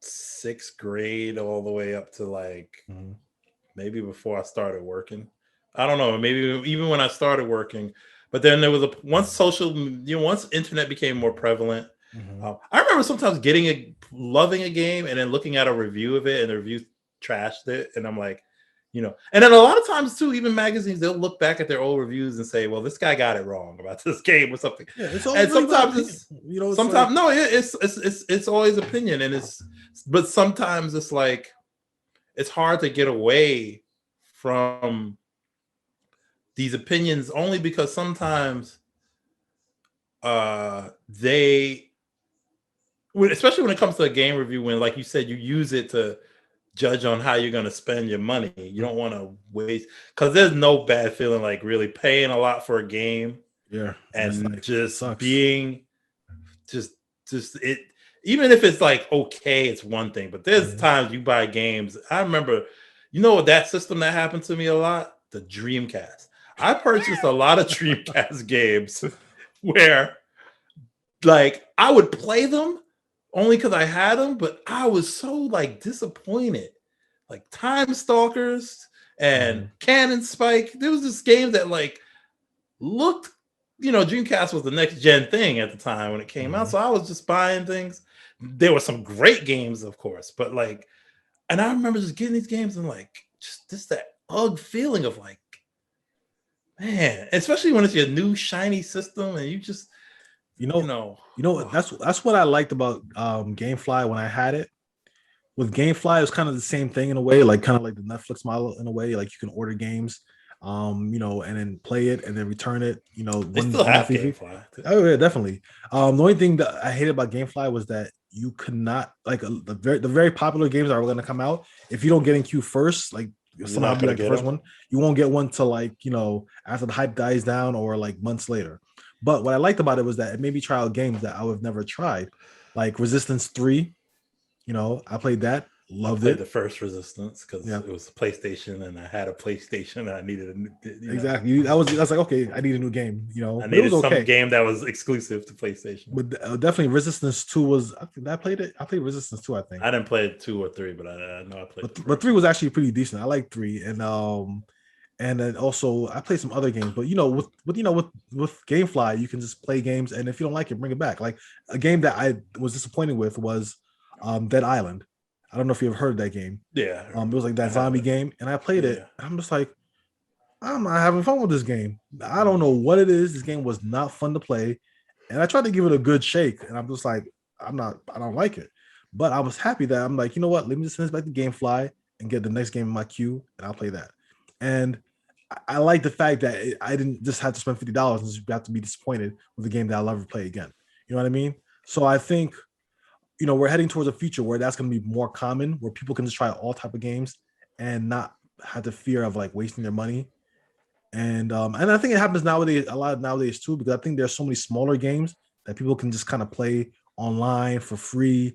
6th grade all the way up to like maybe before I started working. I don't know, maybe even when I started working. But then there was once internet became more prevalent. I remember sometimes loving a game and then looking at a review of it and the review trashed it, and I'm like, and then a lot of times too, even magazines, they'll look back at their old reviews and say, well, this guy got it wrong about this game or something. Yeah, it's and sometimes it's sometimes no, it's always opinion, and but sometimes it's like it's hard to get away from these opinions only because sometimes especially when it comes to a game review, when like you said, you use it to judge on how you're going to spend your money. You don't want to waste, because there's no bad feeling like really paying a lot for a game. Yeah, and like, just being just it, even if it's like okay, it's one thing, but there's times you buy games. I remember, that system that happened to me a lot, the Dreamcast. I purchased a lot of Dreamcast games where like I would play them only because I had them, but I was so like disappointed. Like Time Stalkers and Cannon Spike. There was this game that like looked, Dreamcast was the next gen thing at the time when it came out. So I was just buying things. There were some great games, of course, but like, and I remember just getting these games and like just that ugh feeling of like, man, especially when it's your new shiny system and you just that's what I liked about GameFly when I had it. With GameFly, it was kind of the same thing in a way, like kind of like the Netflix model in a way. Like you can order games, and then play it and then return it. They still have GameFly. Oh yeah, definitely. The only thing that I hated about GameFly was that you could not like the very popular games that are going to come out. If you don't get in queue first, like somehow be like the first one, you won't get one till like after the hype dies down or like months later. But what I liked about it was that it made me try out games that I would have never tried, like Resistance 3. I played that, loved it. The first Resistance because it was a PlayStation and I had a PlayStation and I needed a new. Exactly. I was like, okay, I need a new game. I needed some game that was exclusive to PlayStation. But definitely Resistance 2 was. I played it. I played Resistance 2. I think I didn't play 2 or 3, but I know I played. But 3 was actually pretty decent. I like 3, and And then also I play some other games, but with GameFly, you can just play games, and if you don't like it, bring it back. Like a game that I was disappointed with was Dead Island. I don't know if you've heard of that game. Yeah. It was like that zombie game, and I played it. And I'm just like, I'm not having fun with this game. I don't know what it is. This game was not fun to play, and I tried to give it a good shake, and I'm just like, I don't like it. But I was happy that I'm like, you know what? Let me just send this back to GameFly and get the next game in my queue, and I'll play that. And I like the fact that I didn't just have to spend $50 and just have to be disappointed with a game that I'll never play again. You know what I mean? So I think, we're heading towards a future where that's going to be more common, where people can just try all type of games and not have the fear of like wasting their money. And I think it happens nowadays, a lot nowadays too, because I think there's so many smaller games that people can just kind of play online for free,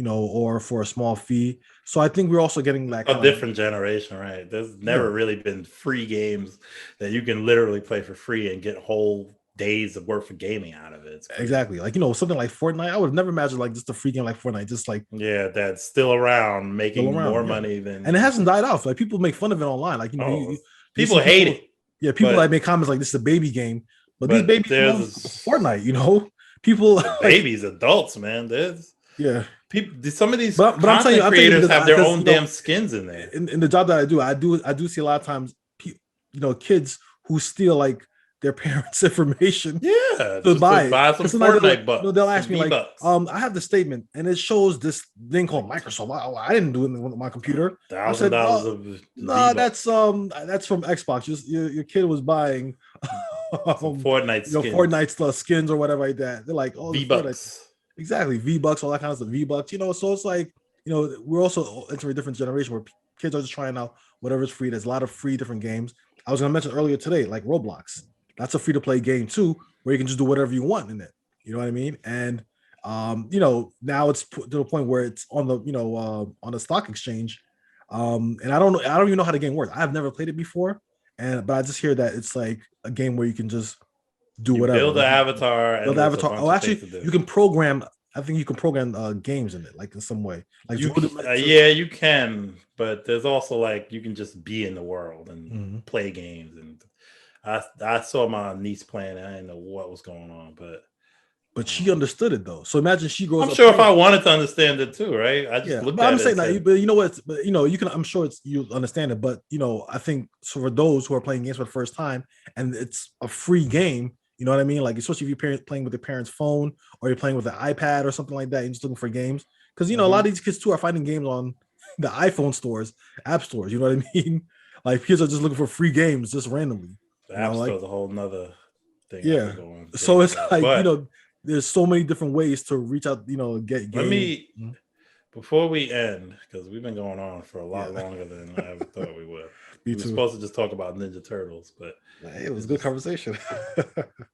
or for a small fee. So I think we're also getting like a different generation, right? There's never really been free games that you can literally play for free and get whole days of worth of gaming out of it. Exactly. Like, something like Fortnite, I would have never imagined like just a free game like Fortnite, just like that's still around, making more money than, and it hasn't died off. Like people make fun of it online. Like, people hate it. Yeah, people like make comments like this is a baby game, but these babies love Fortnite, people babies, adults, man. There's people, some of these but I'm telling you, creators have their own damn skins in there. In the job that I do see a lot of times, kids who steal like their parents' information. To buy some Fortnite bucks. They'll ask me like, I have the statement and it shows this thing called Microsoft. I didn't do it with my computer. $1,000 of no, that's from Xbox. Just your kid was buying Fortnite skins. Fortnite skins or whatever like that. They're like, oh, V-Bucks. Exactly, V-Bucks, all that kind of stuff. V-Bucks, so it's like, we're also entering a different generation where kids are just trying out whatever's free. There's a lot of free different games. I was going to mention earlier today, like Roblox. That's a free-to-play game too, where you can just do whatever you want in it. You know what I mean? And now it's to the point where it's on the on the stock exchange. And I don't even know how the game works. I've never played it before, but I just hear that it's like a game where you can just do whatever. Build the avatar. Build the avatar. Oh, actually, you can program. I think you can program games in it, like in some way. Like you can, but there's also like you can just be in the world and play games. And I saw my niece playing. I didn't know what was going on, but she understood it though. So imagine she grows. I'm sure if I wanted to understand it too, right? I just looked at it. I'm saying that, but you know what? But you can. I'm sure you understand it. But I think so for those who are playing games for the first time, and it's a free game. You know what I mean? Like, especially if you're playing with your parents' phone or you're playing with an iPad or something like that, and just looking for games. Because a lot of these kids too are finding games on the iPhone stores, app stores. You know what I mean? Like, kids are just looking for free games just randomly. The app store is a whole nother thing. Yeah. So it's like, there's so many different ways to reach out. Get games. Let me before we end, because we've been going on for a lot longer than I ever thought we would. We were supposed to just talk about Ninja Turtles, but it was a good conversation.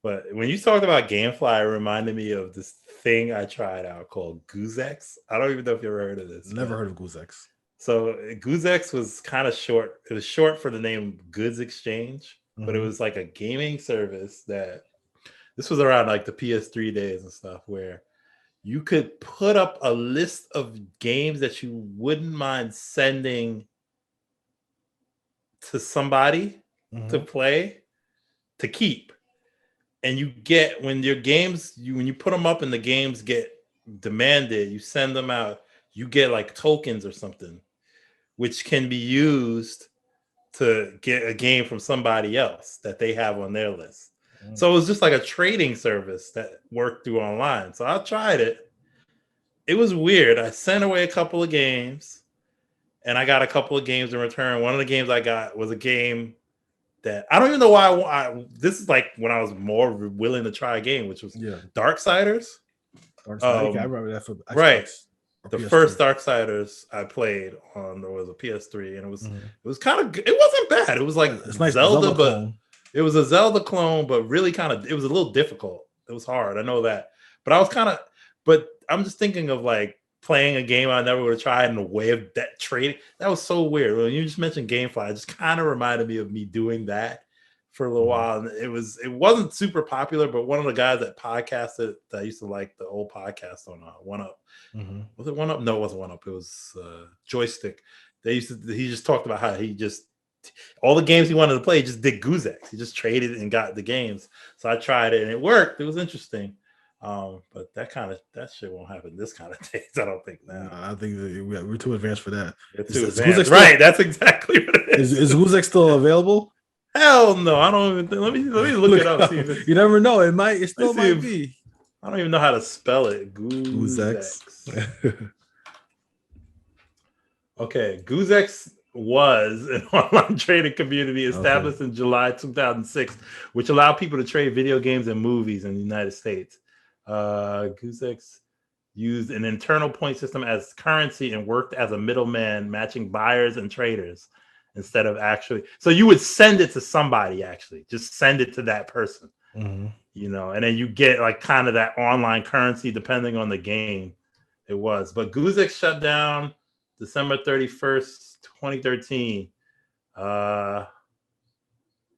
But when you talked about GameFly, it reminded me of this thing I tried out called GoozeX. I don't even know if you ever heard of this. Never heard of GoozeX. So GoozeX was kind of short. It was short for the name Goods Exchange, but it was like a gaming service that this was around like the PS3 days and stuff, where you could put up a list of games that you wouldn't mind sending to somebody to play, to keep. And you get, when your games, when you put them up and the games get demanded, you send them out, you get like tokens or something, which can be used to get a game from somebody else that they have on their list. So it was just like a trading service that worked through online. So I tried it. It was weird. I sent away a couple of games and I got a couple of games in return. One of the games I got was a game that I don't even know why this is like when I was more willing to try a game, which was Darksiders. I remember that for Xbox. Right. The PS3. First Darksiders I played on was a PS3, and it was kind of, it wasn't bad. It was like nice Zelda, but it was a Zelda clone, but really kind of, it was a little difficult. It was hard. I know that. But I was kind of, but I'm just thinking of like playing a game I never would have tried in a way of that trading. That was so weird. When you just mentioned GameFly, it just kind of reminded me of me doing that for a little while. And it wasn't super popular, but one of the guys that podcasted, that I used to like the old podcast on One Up. Was it One Up? No, it wasn't One Up. It was Joystick. He just talked about how he all the games he wanted to play, he just did Goozex. He just traded and got the games. So I tried it and it worked. It was interesting. But that shit won't happen this kind of days. I don't think now. I think we're too advanced for that. Too advanced. Right, that's exactly what it is. Is Goozex still available? Hell no, I don't even think. Let me look it up. See if you never know. It still might be. I don't even know how to spell it. Goozex. Okay, Goozex was an online trading community established in July 2006, which allowed people to trade video games and movies in the United States. Goozex used an internal point system as currency and worked as a middleman, matching buyers and traders instead of actually. So you would send it to somebody, actually, just send it to that person, you know, and then you get like kind of that online currency depending on the game it was. But Goozex shut down December 31st, 2013.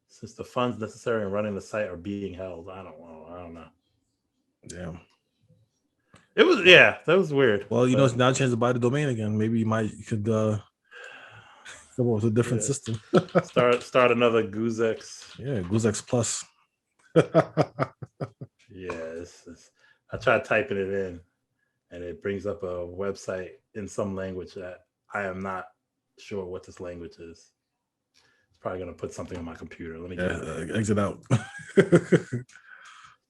Since the funds necessary in running the site are being held. I don't know. Damn. It was, that was weird. Well, you know, it's now a chance to buy the domain again. Maybe you could come up with a different system. start another Goozex. Yeah, Goozex Plus. I tried typing it in, and it brings up a website in some language that I am not sure what this language is. It's probably going to put something on my computer. Let me exit out.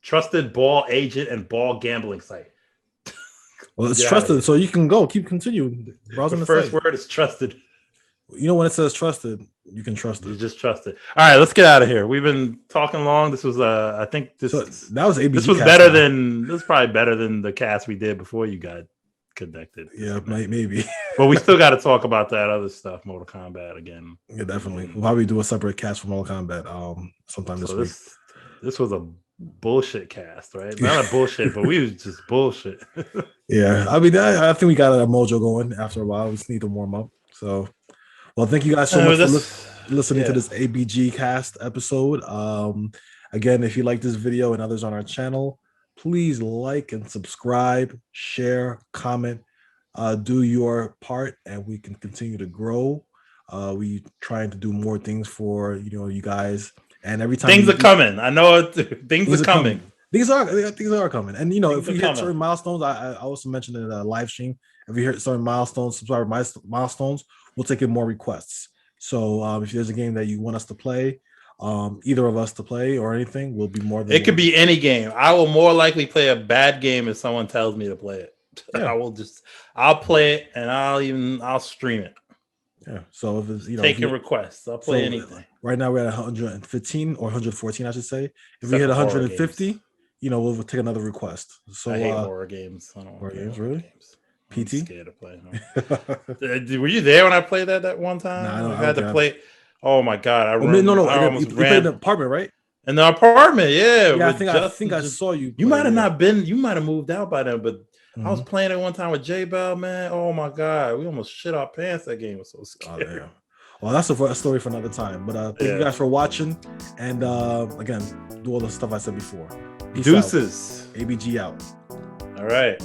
Trusted ball agent and ball gambling site. Well, it's trusted, so you can continue browsing. The first word is trusted. You know, when it says trusted, you can trust it. You just trust it. All right, let's get out of here. We've been talking long. This was I think this that was 8BG. This was better than this is probably better than the cast we did before you got connected. Yeah, maybe. But we still got to talk about that other stuff, Mortal Kombat again. Yeah, definitely. We'll probably do a separate cast for Mortal Kombat sometime this week. This was a bullshit cast, right? Not a bullshit, but we was just bullshit. Yeah, I mean, I think we got a mojo going after a while. We just need to warm up. So, well, thank you guys so much for listening to this 8BG cast episode. Again, if you like this video and others on our channel, please like and subscribe, share, comment, do your part, and we can continue to grow. We trying to do more things for you guys. And every time things are coming, I know things are coming. Things are coming. And if we hit certain milestones, I also mentioned in a live stream. If we hit certain milestones, subscriber milestones, we'll take in more requests. So if there's a game that you want us to play, either of us to play or anything, we'll be more than. It could be any game. I will more likely play a bad game if someone tells me to play it. Yeah. I'll play it and I'll stream it. Yeah. So if it's taking requests, I'll play anything. Right now we're at 115 or 114, I should say. If we hit 150, we'll take another request. So I hate horror games. I don't horror games, really? I'm PT? scared to play. No. Were you there when I played that one time? No, I had to play. Oh my god! I played in the apartment, right? In the apartment, yeah. I think I saw you. You might have not been. You might have moved out by then, but. I was playing it one time with J Bell, man. Oh my god, we almost shit our pants. That game was so scary. Oh, yeah. Well, that's a story for another time. But thank you guys for watching, and again, do all the stuff I said before. Peace Deuces. Out. 8BG out. All right.